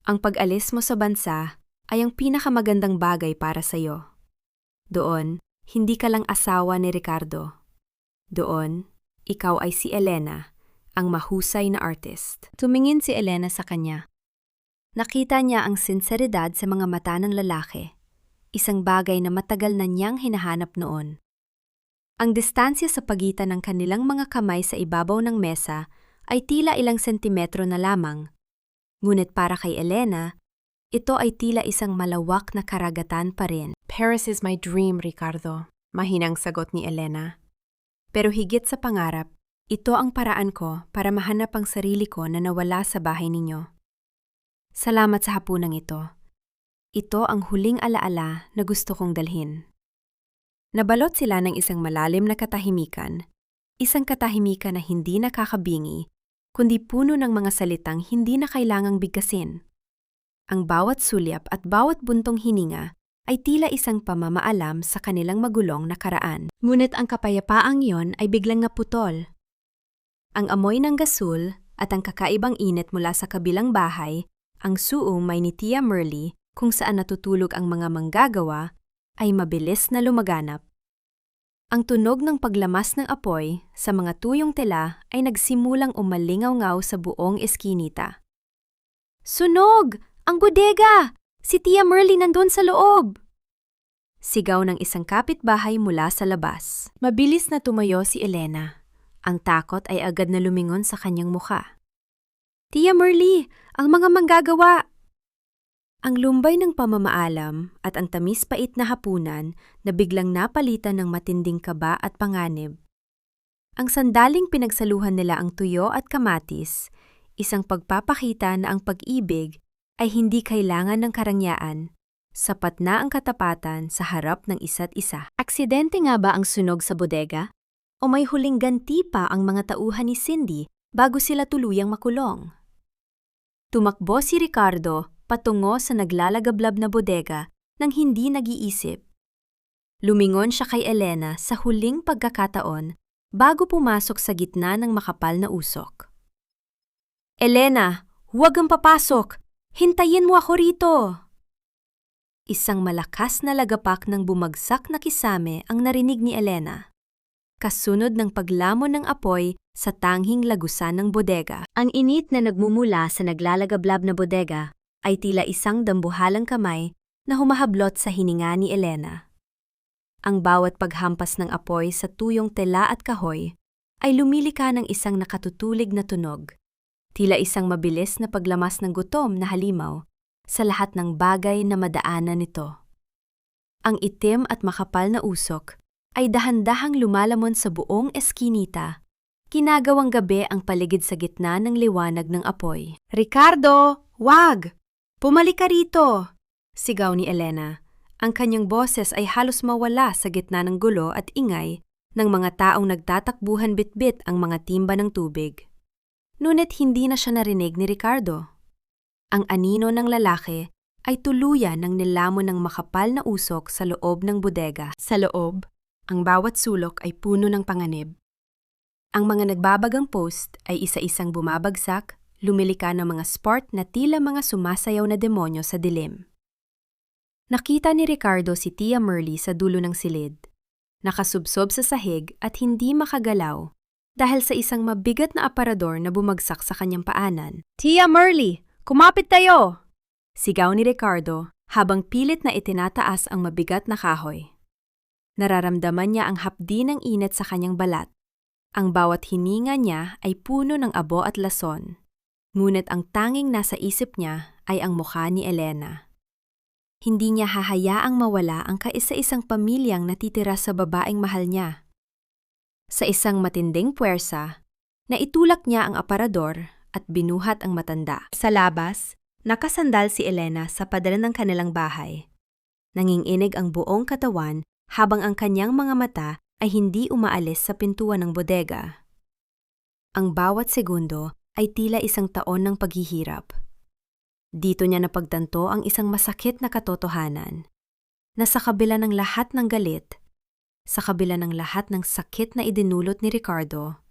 Ang pag-alis mo sa bansa ay ang pinakamagandang bagay para sa iyo. Doon, hindi ka lang asawa ni Ricardo. Doon, ikaw ay si Elena, ang mahusay na artist. Tumingin si Elena sa kanya. Nakita niya ang sinseridad sa mga mata ng lalaki, isang bagay na matagal na niyang hinahanap noon. Ang distansya sa pagitan ng kanilang mga kamay sa ibabaw ng mesa ay tila ilang sentimetro na lamang. Ngunit para kay Elena, ito ay tila isang malawak na karagatan pa rin. Paris is my dream, Ricardo. Mahinang sagot ni Elena. Pero higit sa pangarap, ito ang paraan ko para mahanap ang sarili ko na nawala sa bahay ninyo. Salamat sa hapunang ito. Ito ang huling alaala na gusto kong dalhin. Nabalot sila ng isang malalim na katahimikan. Isang katahimikan na hindi nakakabingi, kundi puno ng mga salitang hindi na kailangang bigkasin. Ang bawat sulyap at bawat buntong hininga ay tila isang pamamaalam sa kanilang magulong nakaraan. Ngunit ang kapayapaang yon ay biglang naputol. Ang amoy ng gasul at ang kakaibang init mula sa kabilang bahay, ang suumay ni Tia Merly kung saan natutulog ang mga manggagawa, ay mabilis na lumaganap. Ang tunog ng paglamas ng apoy sa mga tuyong tela ay nagsimulang umalingaw-ngaw sa buong eskinita. Sunog! Ang bodega! Si Tia Merly nandun sa loob! Sigaw ng isang kapitbahay mula sa labas. Mabilis na tumayo si Elena. Ang takot ay agad na lumingon sa kanyang mukha. Tia Merly, ang mga manggagawa! Ang lumbay ng pamamaalam at ang tamis-pait na hapunan na biglang napalitan ng matinding kaba at panganib. Ang sandaling pinagsaluhan nila ang tuyo at kamatis, isang pagpapakita na ang pag-ibig ay hindi kailangan ng karangyaan, sapat na ang katapatan sa harap ng isa't isa. Aksidente nga ba ang sunog sa bodega? O may huling ganti pa ang mga tauhan ni Cindy bago sila tuluyang makulong? Tumakbo si Ricardo patungo sa naglalagablab na bodega nang hindi nag-iisip. Lumingon siya kay Elena sa huling pagkakataon bago pumasok sa gitna ng makapal na usok. Elena, huwag kang papasok! Hintayin mo ako rito! Isang malakas na lagapak ng bumagsak na kisame ang narinig ni Elena. Kasunod ng paglamon ng apoy sa tanghing lagusan ng bodega. Ang init na nagmumula sa naglalagablab na bodega ay tila isang dambuhalang kamay na humahablot sa hininga ni Elena. Ang bawat paghampas ng apoy sa tuyong tela at kahoy ay lumilika ng isang nakatutulig na tunog, tila isang mabilis na paglamas ng gutom na halimaw sa lahat ng bagay na madaanan nito. Ang itim at makapal na usok ay dahan-dahang lumalamon sa buong eskinita. Kinagawang gabi ang paligid sa gitna ng liwanag ng apoy. Ricardo, wag! Pumalik ka rito! Sigaw ni Elena. Ang kanyang boses ay halos mawala sa gitna ng gulo at ingay ng mga taong nagtatakbuhan bitbit ang mga timba ng tubig. Ngunit hindi na siya narinig ni Ricardo. Ang anino ng lalaki ay tuluyan ng nilamon ng makapal na usok sa loob ng bodega. Sa loob, ang bawat sulok ay puno ng panganib. Ang mga nagbabagang post ay isa-isang bumabagsak, lumilika ng mga sport na tila mga sumasayaw na demonyo sa dilim. Nakita ni Ricardo si Tia Merly sa dulo ng silid, nakasubsob sa sahig at hindi makagalaw dahil sa isang mabigat na aparador na bumagsak sa kanyang paanan. Tia Merly, kumapit tayo! Sigaw ni Ricardo habang pilit na itinataas ang mabigat na kahoy. Nararamdaman niya ang hapdi ng init sa kanyang balat. Ang bawat hininga niya ay puno ng abo at lason. Ngunit ang tanging nasa isip niya ay ang mukha ni Elena. Hindi niya hahayaang mawala ang kaisa-isang pamilyang natitira sa babaeng mahal niya. Sa isang matinding puwersa, naitulak niya ang aparador at binuhat ang matanda. Sa labas, nakasandal si Elena sa pader ng kanilang bahay. Nanginginig ang buong katawan habang ang kanyang mga mata ay hindi umaalis sa pintuan ng bodega. Ang bawat segundo ay tila isang taon ng paghihirap. Dito niya napagtanto ang isang masakit na katotohanan, na sa kabila ng lahat ng galit, sa kabila ng lahat ng sakit na idinulot ni Ricardo,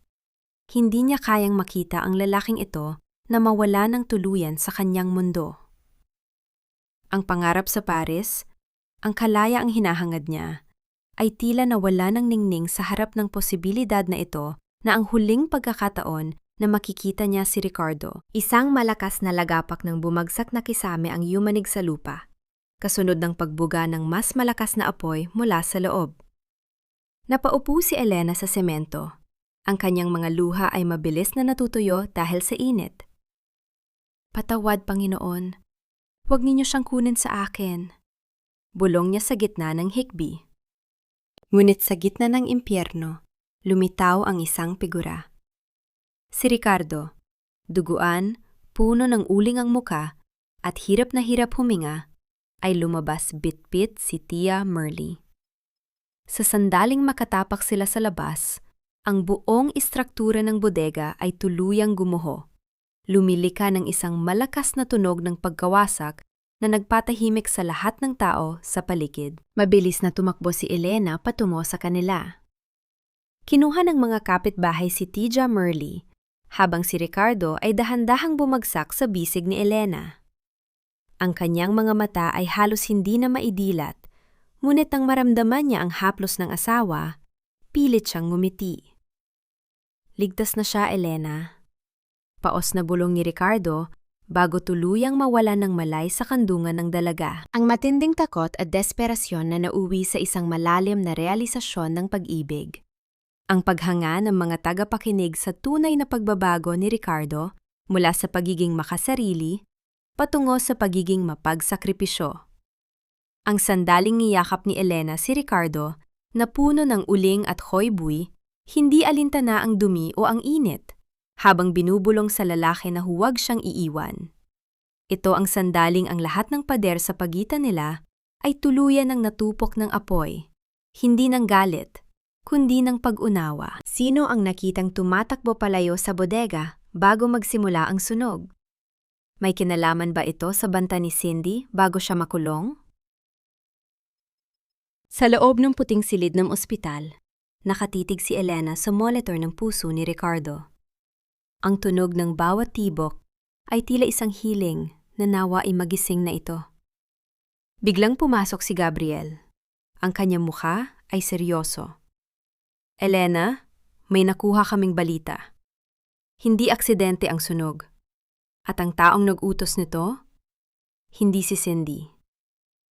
hindi niya kayang makita ang lalaking ito na mawala ng tuluyan sa kanyang mundo. Ang pangarap sa Paris, ang kalaya ang hinahangad niya, ay tila nawala ng ningning sa harap ng posibilidad na ito na ang huling pagkakataon na makikita niya si Ricardo. Isang malakas na lagapak ng bumagsak na kisame ang yumanig sa lupa, kasunod ng pagbuga ng mas malakas na apoy mula sa loob. Napaupo si Elena sa semento. Ang kanyang mga luha ay mabilis na natutuyo dahil sa init. Patawad, Panginoon. Huwag ninyo siyang kunin sa akin. Bulong niya sa gitna ng hikbi. Ngunit sa gitna ng impyerno, lumitaw ang isang figura. Si Ricardo, duguan, puno ng uling ang muka, at hirap na hirap huminga, ay lumabas bit-bit si Tia Merly. Sa sandaling makatapak sila sa labas, ang buong istruktura ng bodega ay tuluyang gumuho. Lumilika ng isang malakas na tunog ng pagkawasak na nagpatahimik sa lahat ng tao sa paligid. Mabilis na tumakbo si Elena patungo sa kanila. Kinuha ng mga kapitbahay si Tia Merly, habang si Ricardo ay dahan-dahang bumagsak sa bisig ni Elena. Ang kanyang mga mata ay halos hindi na maidilat, ngunit nang maramdaman niya ang haplos ng asawa, pilit siyang ngumiti. Ligtas na siya, Elena. Paos na bulong ni Ricardo bago tuluyang mawalan ng malay sa kandungan ng dalaga. Ang matinding takot at desperasyon na nauwi sa isang malalim na realisasyon ng pag-ibig. Ang paghanga ng mga tagapakinig sa tunay na pagbabago ni Ricardo mula sa pagiging makasarili patungo sa pagiging mapagsakripisyo. Ang sandaling niyakap ni Elena si Ricardo na puno ng uling at khoibuy, hindi alintana ang dumi o ang init, habang binubulong sa lalaki na huwag siyang iiwan. Ito ang sandaling ang lahat ng pader sa pagitan nila ay tuluyan ng natupok ng apoy, hindi ng galit, kundi ng pag-unawa. Sino ang nakitang tumatakbo palayo sa bodega bago magsimula ang sunog? May kinalaman ba ito sa banta ni Cindy bago siya makulong? Sa loob ng puting silid ng ospital, nakatitig si Elena sa monitor ng puso ni Ricardo. Ang tunog ng bawat tibok ay tila isang hiling na nawa ay magising na ito. Biglang pumasok si Gabriel. Ang kanyang mukha ay seryoso. Elena, may nakuha kaming balita. Hindi aksidente ang sunog. At ang taong nag-utos nito, hindi si Cindy.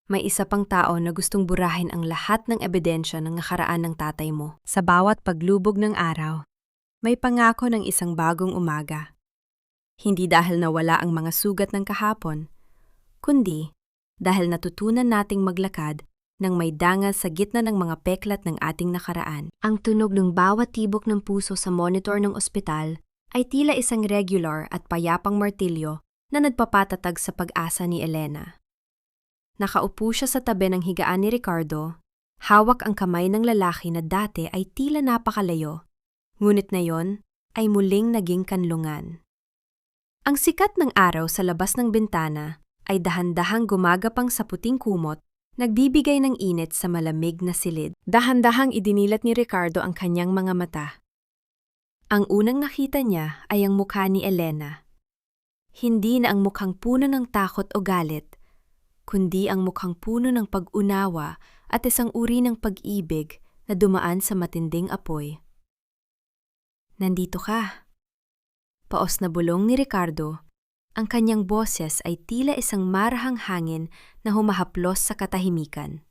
May isa pang tao na gustong burahin ang lahat ng ebidensya ng nakaraan ng tatay mo. Sa bawat paglubog ng araw, may pangako ng isang bagong umaga. Hindi dahil nawala ang mga sugat ng kahapon, kundi dahil natutunan nating maglakad ng may dangal sa gitna ng mga peklat ng ating nakaraan. Ang tunog ng bawat tibok ng puso sa monitor ng ospital ay tila isang regular at payapang martilyo na nagpapatatag sa pag-asa ni Elena. Nakaupo siya sa tabi ng higaan ni Ricardo, hawak ang kamay ng lalaki na dati ay tila napakalayo, ngunit ngayon ay muling naging kanlungan. Ang sikat ng araw sa labas ng bintana ay dahan-dahang gumagapang sa puting kumot, nagbibigay ng init sa malamig na silid. Dahan-dahang idinilat ni Ricardo ang kanyang mga mata. Ang unang nakita niya ay ang mukha ni Elena. Hindi na ang mukhang puno ng takot o galit, kundi ang mukhang puno ng pag-unawa at isang uri ng pag-ibig na dumaan sa matinding apoy. Nandito ka. Paos na bulong ni Ricardo, ang kanyang boses ay tila isang marahang hangin na humahaplos sa katahimikan.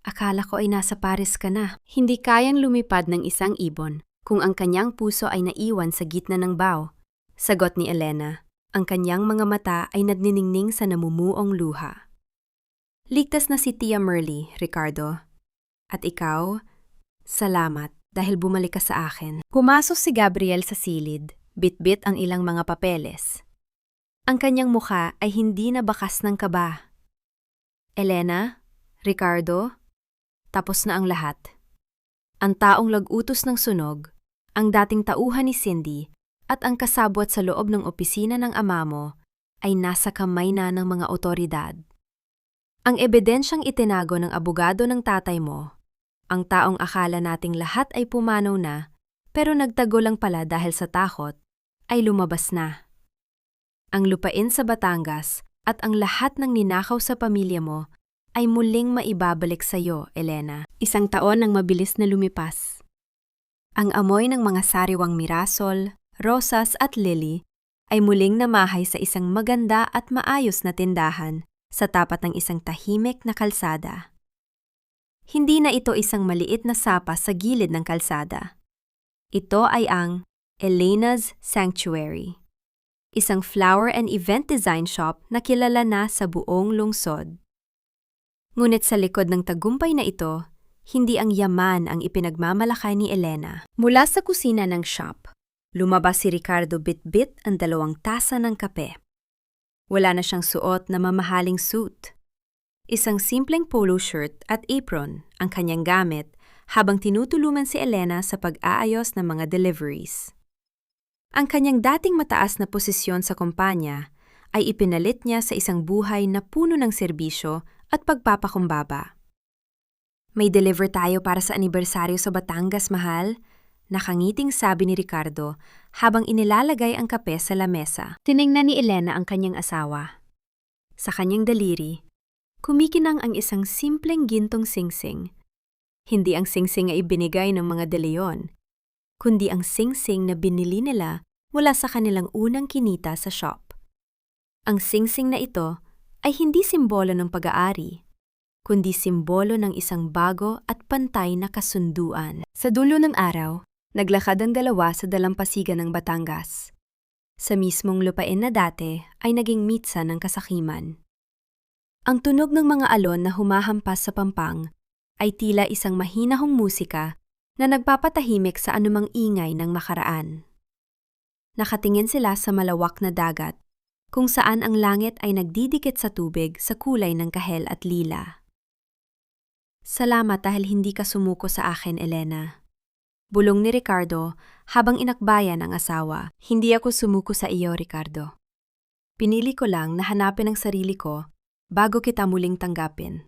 Akala ko ay nasa Paris ka na. Hindi kayang lumipad ng isang ibon kung ang kanyang puso ay naiwan sa gitna ng baw. Sagot ni Elena. Ang kanyang mga mata ay nagniningning sa namumuong luha. Ligtas na si Tia Merly, Ricardo. At ikaw, salamat dahil bumalik ka sa akin. Pumasok si Gabriel sa silid, bit-bit ang ilang mga papeles. Ang kanyang mukha ay hindi na bakas ng kaba. Elena, Ricardo, tapos na ang lahat. Ang taong lag-utos ng sunog, ang dating tauhan ni Cindy, at ang kasabwat sa loob ng opisina ng ama mo ay nasa kamay na ng mga otoridad. Ang ebidensyang itinago ng abogado ng tatay mo, ang taong akala nating lahat ay pumanaw na pero nagtago lang pala dahil sa takot, ay lumabas na. Ang lupain sa Batangas at ang lahat ng ninakaw sa pamilya mo ay muling maibabalik sa iyo, Elena. 1 taon ang mabilis na lumipas. Ang amoy ng mga sariwang mirasol, rosas at lily ay muling namahay sa isang maganda at maayos na tindahan sa tapat ng isang tahimik na kalsada. Hindi na ito isang maliit na sapa sa gilid ng kalsada. Ito ay ang Elena's Sanctuary. isang flower and event design shop na kilala na sa buong lungsod. Ngunit sa likod ng tagumpay na ito, hindi ang yaman ang ipinagmamalakay ni Elena. Mula sa kusina ng shop, lumabas si Ricardo bit-bit ang 2 tasa ng kape. Wala na siyang suot na mamahaling suit. Isang simpleng polo shirt at apron ang kanyang gamit habang tinutulungan si Elena sa pag-aayos ng mga deliveries. Ang kanyang dating mataas na posisyon sa kumpanya ay ipinalit niya sa isang buhay na puno ng serbisyo at pagpapakumbaba. May deliver tayo para sa anibersaryo sa Batangas, mahal. Nakangiting sabi ni Ricardo habang inilalagay ang kape sa lamesa. Tiningnan ni Elena ang kanyang asawa. Sa kanyang daliri, kumikinang ang isang simpleng gintong singsing. Hindi ang singsing ay ibinigay ng mga De Leon, kundi ang singsing na binili nila mula sa kanilang unang kinita sa shop. Ang singsing na ito ay hindi simbolo ng pag-aari, kundi simbolo ng isang bago at pantay na kasunduan. Sa dulo ng araw, naglakad ang dalawa sa dalampasigan ng Batangas. Sa mismong lupain na dati ay naging mitsa ng kasakiman. Ang tunog ng mga alon na humahampas sa pampang ay tila isang mahinahong musika na nagpapatahimik sa anumang ingay ng nakaraan. Nakatingin sila sa malawak na dagat, kung saan ang langit ay nagdidikit sa tubig sa kulay ng kahel at lila. Salamat dahil hindi ka sumuko sa akin, Elena. Bulong ni Ricardo habang inakbayan ang asawa. Hindi ako sumuko sa iyo, Ricardo. Pinili ko lang na hanapin ang sarili ko bago kita muling tanggapin.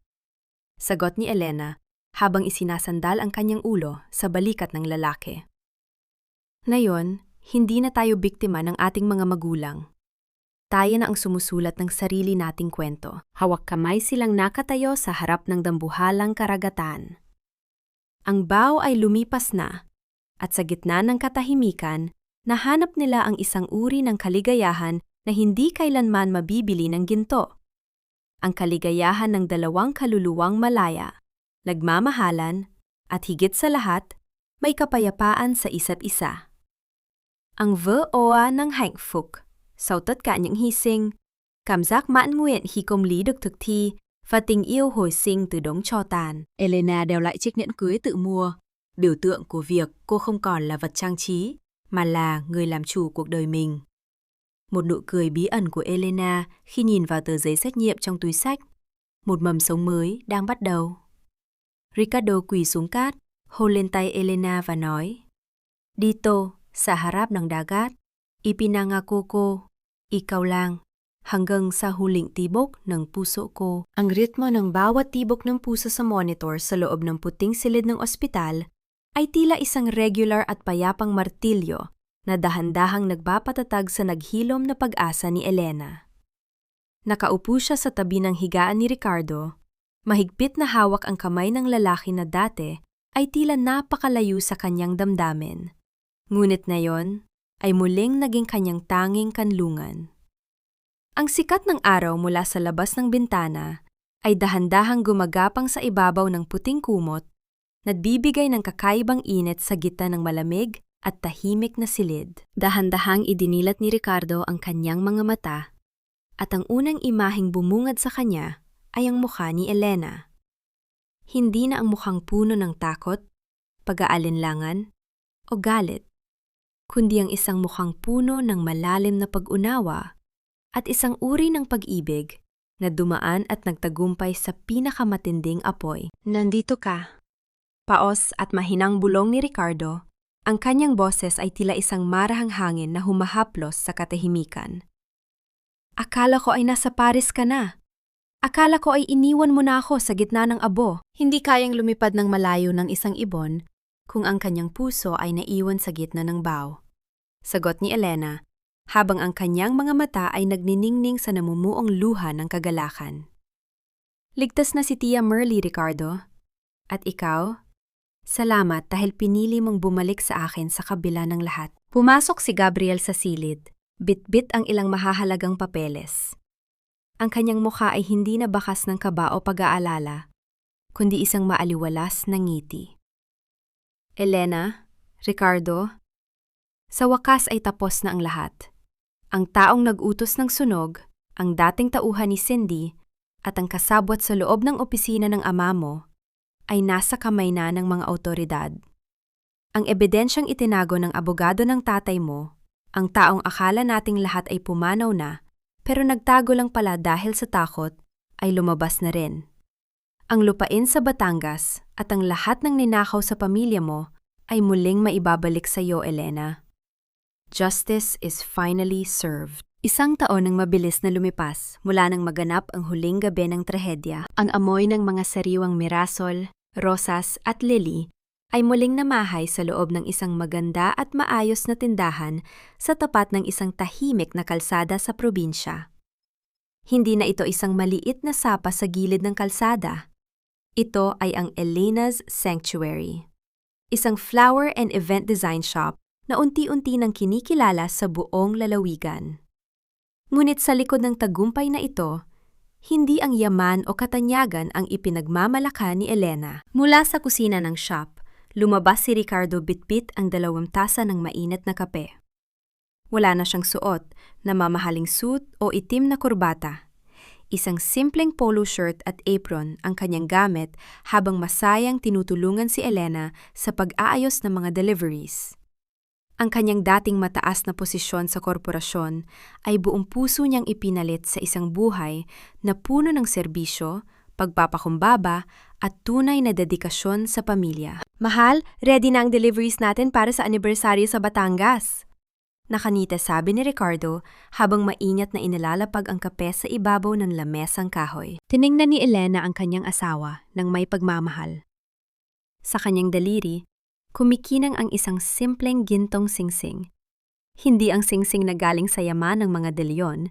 Sagot ni Elena habang isinasandal ang kanyang ulo sa balikat ng lalaki. Ngayon, hindi na tayo biktima ng ating mga magulang. Tayo na ang sumusulat ng sarili nating kwento. Hawak kamay silang nakatayo sa harap ng dambuhalang karagatan. Ang bao ay lumipas na, at sa gitna ng katahimikan, nahanap nila ang isang uri ng kaligayahan na hindi kailanman mabibili ng ginto. Ang kaligayahan ng 2 kaluluwang malaya, nagmamahalan, at higit sa lahat, may kapayapaan sa isa't isa. Ang V.O.A. ng Hank Fook, sautot kanyang hising, kamzak mãn nguyện khi công lý được thực thi và tình yêu hồi sinh từ đống tro tàn. Elena đeo lại chiếc nhẫn cưới tự mua, biểu tượng của việc cô không còn là vật trang trí, mà là người làm chủ cuộc đời mình. Một nụ cười bí ẩn của Elena khi nhìn vào tờ giấy xét nghiệm trong túi xách. Một mầm sống mới đang bắt đầu. Ricardo quỳ xuống cát, hôn lên tay Elena và nói, Dito, sa harap ng dagat, ipinangako ko, ikaw lang, hanggang sa huling tibok ng puso ko. Ang ritmo ng bawat tibok ng puso sa monitor sa loob ng puting silid ng ospital ay tila isang regular at payapang martilyo na dahan-dahang nagpapatatag sa naghilom na pag-asa ni Elena. Nakaupo siya sa tabi ng higaan ni Ricardo, mahigpit na hawak ang kamay ng lalaki na dati ay tila napakalayo sa kanyang damdamin. Ngunit ngayon ay muling naging kanyang tanging kanlungan. Ang sikat ng araw mula sa labas ng bintana ay dahan-dahang gumagapang sa ibabaw ng puting kumot, nagbibigay ng kakaibang init sa gitna ng malamig at tahimik na silid. Dahan-dahang idinilat ni Ricardo ang kanyang mga mata, at ang unang imaheng bumungad sa kanya ay ang mukha ni Elena. Hindi na ang mukhang puno ng takot, pag-aalinlangan, o galit, kundi ang isang mukhang puno ng malalim na pag-unawa at isang uri ng pag-ibig na dumaan at nagtagumpay sa pinakamatinding apoy. Nandito ka. Paos at mahinang bulong ni Ricardo, ang kanyang boses ay tila isang marahang hangin na humahaplos sa katahimikan. Akala ko ay nasa Paris ka na. Akala ko ay iniwan mo na ako sa gitna ng abo. Hindi kayang lumipad ng malayo ng isang ibon kung ang kanyang puso ay naiwan sa gitna ng bao. Sagot ni Elena, habang ang kanyang mga mata ay nagniningning sa namumuong luha ng kagalakan. Ligtas na si Tia Merly, Ricardo. At ikaw? Salamat dahil pinili mong bumalik sa akin sa kabila ng lahat. Pumasok si Gabriel sa silid, bit-bit ang ilang mahahalagang papeles. Ang kanyang mukha ay hindi na bakas ng kaba o pag-aalala, kundi isang maaliwalas na ngiti. Elena, Ricardo, sa wakas ay tapos na ang lahat. Ang taong nag-utos ng sunog, ang dating tauhan ni Cindy, at ang kasabwat sa loob ng opisina ng ama mo ay nasa kamay na ng mga awtoridad. Ang ebidensyang itinago ng abogado ng tatay mo, ang taong akala nating lahat ay pumanaw na, pero nagtago lang pala dahil sa takot, ay lumabas na rin. Ang lupain sa Batangas at ang lahat ng ninakaw sa pamilya mo ay muling maibabalik sa iyo, Elena. Justice is finally served. Isang taon ang mabilis na lumipas mula nang maganap ang huling gabi ng trahedya. Ang amoy ng mga sariwang mirasol, rosas at lily ay muling namahay sa loob ng isang maganda at maayos na tindahan sa tapat ng isang tahimik na kalsada sa probinsya. Hindi na ito isang maliit na sapa sa gilid ng kalsada. Ito ay ang Elena's Sanctuary, isang flower and event design shop na unti-unti nang kinikilala sa buong lalawigan. Ngunit sa likod ng tagumpay na ito, hindi ang yaman o katanyagan ang ipinagmamalaka ni Elena. Mula sa kusina ng shop, lumabas si Ricardo bitbit ang 2 tasa ng mainit na kape. Wala na siyang suot na mamahaling suit o itim na kurbata. Isang simpleng polo shirt at apron ang kanyang gamit habang masayang tinutulungan si Elena sa pag-aayos ng mga deliveries. Ang kanyang dating mataas na posisyon sa korporasyon ay buong puso niyang ipinalit sa isang buhay na puno ng serbisyo, pagpapakumbaba at tunay na dedikasyon sa pamilya. Mahal, ready na ang deliveries natin para sa anibersaryo sa Batangas. Nakanita sabi ni Ricardo habang maingat na inilalapag ang kape sa ibabaw ng lamesang kahoy. Tiningnan ni Elena ang kanyang asawa ng may pagmamahal. Sa kanyang daliri, kumikinang ang isang simpleng gintong singsing. Hindi ang singsing na galing sa yaman ng mga De Leon,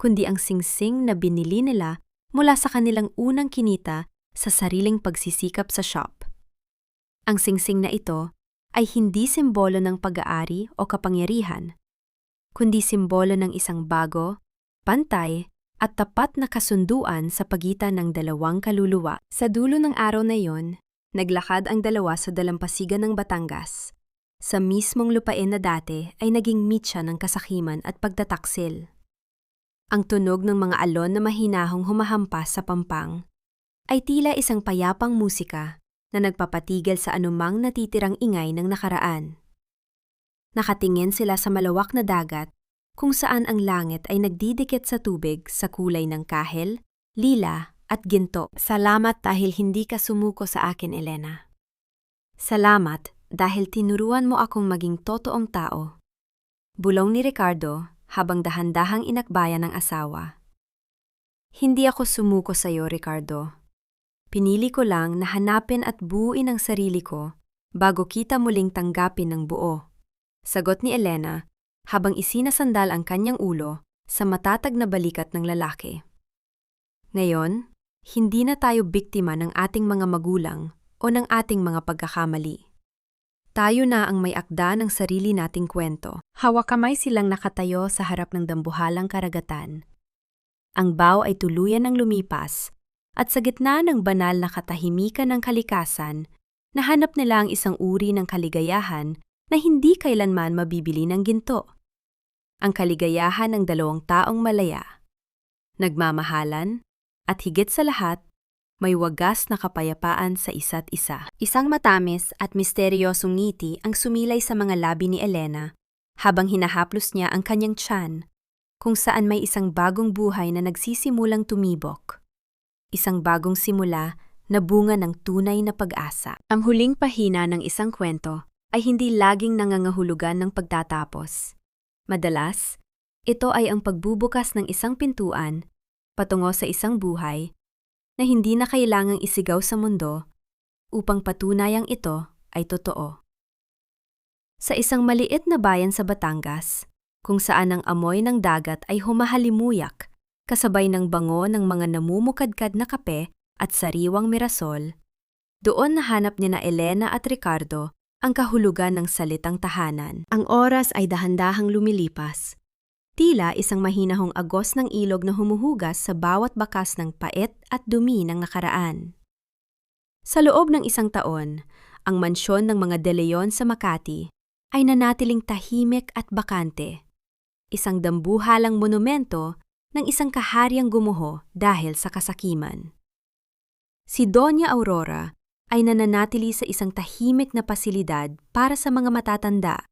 kundi ang singsing na binili nila mula sa kanilang unang kinita sa sariling pagsisikap sa shop. Ang singsing na ito ay hindi simbolo ng pag-aari o kapangyarihan, kundi simbolo ng isang bago, pantay, at tapat na kasunduan sa pagitan ng 2 kaluluwa. Sa dulo ng araw na iyon, naglakad ang 2 sa dalampasigan ng Batangas. Sa mismong lupain na dati ay naging mitya ng kasakiman at pagtataksil. Ang tunog ng mga alon na mahinahong humahampas sa pampang ay tila isang payapang musika na nagpapatigil sa anumang natitirang ingay ng nakaraan. Nakatingin sila sa malawak na dagat kung saan ang langit ay nagdidikit sa tubig sa kulay ng kahel, lila at ginto. Salamat dahil hindi ka sumuko sa akin, Elena. Salamat dahil tinuruan mo akong maging totoong tao. Bulong ni Ricardo habang dahan-dahang inakbayan ng asawa. Hindi ako sumuko sa iyo, Ricardo. Pinili ko lang na hanapin at buuin ang sarili ko bago kita muling tanggapin ng buo. Sagot ni Elena habang isinasandal ang kanyang ulo sa matatag na balikat ng lalaki. Ngayon, hindi na tayo biktima ng ating mga magulang o ng ating mga pagkakamali. Tayo na ang may akda ng sarili nating kwento. Hawak-kamay silang nakatayo sa harap ng dambuhalang karagatan. Ang baw ay tuluyan ng lumipas at sa gitna ng banal na katahimikan ng kalikasan, nahanap nila ang isang uri ng kaligayahan na hindi kailanman mabibili ng ginto. Ang kaligayahan ng 2 taong malaya. Nagmamahalan, at higit sa lahat, may wagas na kapayapaan sa isa't isa. Isang matamis at misteryosong ngiti ang sumilay sa mga labi ni Elena habang hinahaplos niya ang kanyang tiyan, kung saan may isang bagong buhay na nagsisimulang tumibok. Isang bagong simula na bunga ng tunay na pag-asa. Ang huling pahina ng isang kwento ay hindi laging nangangahulugan ng pagtatapos. Madalas, ito ay ang pagbubukas ng isang pintuan patungo sa isang buhay na hindi na kailangang isigaw sa mundo upang patunayang ito ay totoo. Sa isang maliit na bayan sa Batangas, kung saan ang amoy ng dagat ay humahalimuyak kasabay ng bango ng mga namumukadkad na kape at sariwang mirasol, doon nahanap ni na Elena at Ricardo ang kahulugan ng salitang tahanan. Ang oras ay dahan-dahang lumilipas. Tila isang mahinahong agos ng ilog na humuhugas sa bawat bakas ng pait at dumi ng nakaraan. Sa loob ng 1 taon, ang mansyon ng mga De Leon sa Makati ay nanatiling tahimik at bakante. isang dambuhalang monumento ng isang kahariang gumuho dahil sa kasakiman. Si Doña Aurora ay nananatili sa isang tahimik na pasilidad para sa mga matatanda,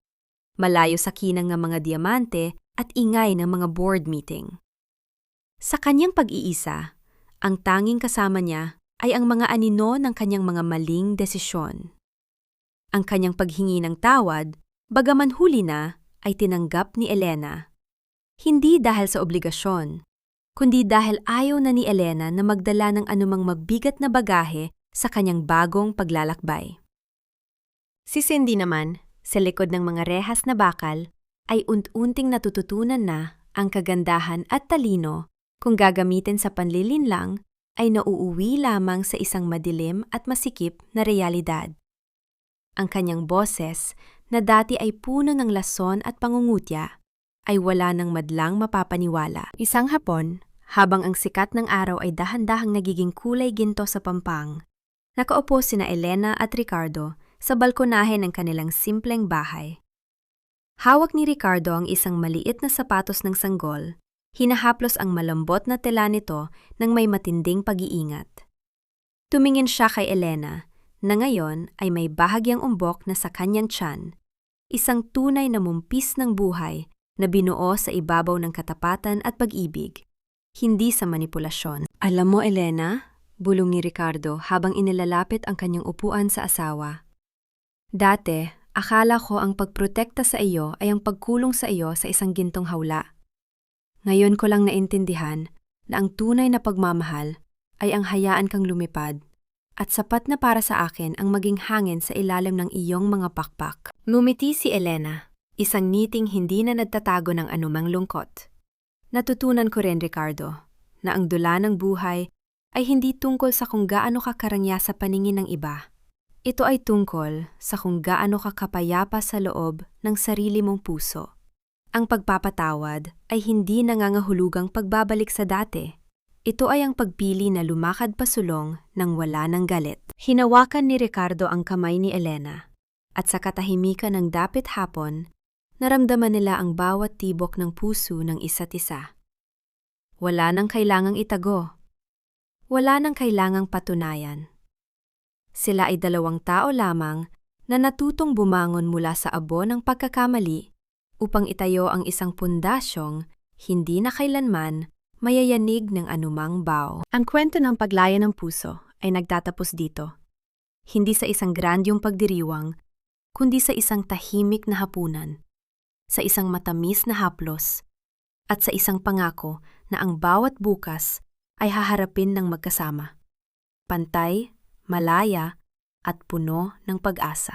malayo sa kinang ng mga diamante at ingay ng mga board meeting. Sa kanyang pag-iisa, ang tanging kasama niya ay ang mga anino ng kanyang mga maling desisyon. Ang kanyang paghingi ng tawad, bagaman huli na, ay tinanggap ni Elena. Hindi dahil sa obligasyon, kundi dahil ayaw na ni Elena na magdala ng anumang mabigat na bagahe sa kanyang bagong paglalakbay. Si Cindy naman, sa likod ng mga rehas na bakal, ay unti-unting natututunan na ang kagandahan at talino kung gagamitin sa panlilinlang ay nauuwi lamang sa isang madilim at masikip na realidad. Ang kanyang boses, na dati ay puno ng lason at pangungutya, ay wala ng madlang mapapaniwala. Isang hapon, habang ang sikat ng araw ay dahan-dahang nagiging kulay ginto sa pampang, nakaupo sina Elena at Ricardo sa balkonahe ng kanilang simpleng bahay. Hawak ni Ricardo ang isang maliit na sapatos ng sanggol, hinahaplos ang malambot na tela nito ng may matinding pag-iingat. Tumingin siya kay Elena, na ngayon ay may bahagyang umbok na sa kanyang tiyan, isang tunay na mumpis ng buhay na binuo sa ibabaw ng katapatan at pag-ibig, hindi sa manipulasyon. Alam mo, Elena, bulong ni Ricardo habang inilalapit ang kanyang upuan sa asawa. Dati, akala ko ang pagprotekta sa iyo ay ang pagkulong sa iyo sa isang gintong hawla. Ngayon ko lang naintindihan na ang tunay na pagmamahal ay ang hayaan kang lumipad at sapat na para sa akin ang maging hangin sa ilalim ng iyong mga pakpak. Ngumiti si Elena, isang ngiting hindi na nagtatago ng anumang lungkot. Natutunan ko rin, Ricardo, na ang dula ng buhay ay hindi tungkol sa kung gaano ka karangya sa paningin ng iba. Ito ay tungkol sa kung gaano ka kapayapa sa loob ng sarili mong puso. Ang pagpapatawad ay hindi nangangahulugang pagbabalik sa dati. Ito ay ang pagpili na lumakad pasulong nang wala ng galit. Hinawakan ni Ricardo ang kamay ni Elena, at sa katahimikan ng dapit hapon, naramdaman nila ang bawat tibok ng puso ng isa't isa. Wala nang kailangang itago. Wala nang kailangang patunayan. Sila ay dalawang tao lamang na natutong bumangon mula sa abo ng pagkakamali upang itayo ang isang pundasyong hindi na kailanman mayayanig ng anumang bao. Ang kwento ng paglaya ng puso ay nagtatapos dito. Hindi sa isang grandyong pagdiriwang, kundi sa isang tahimik na hapunan, sa isang matamis na haplos, at sa isang pangako na ang bawat bukas ay haharapin ng magkasama. Pantay, malaya, at puno ng pag-asa.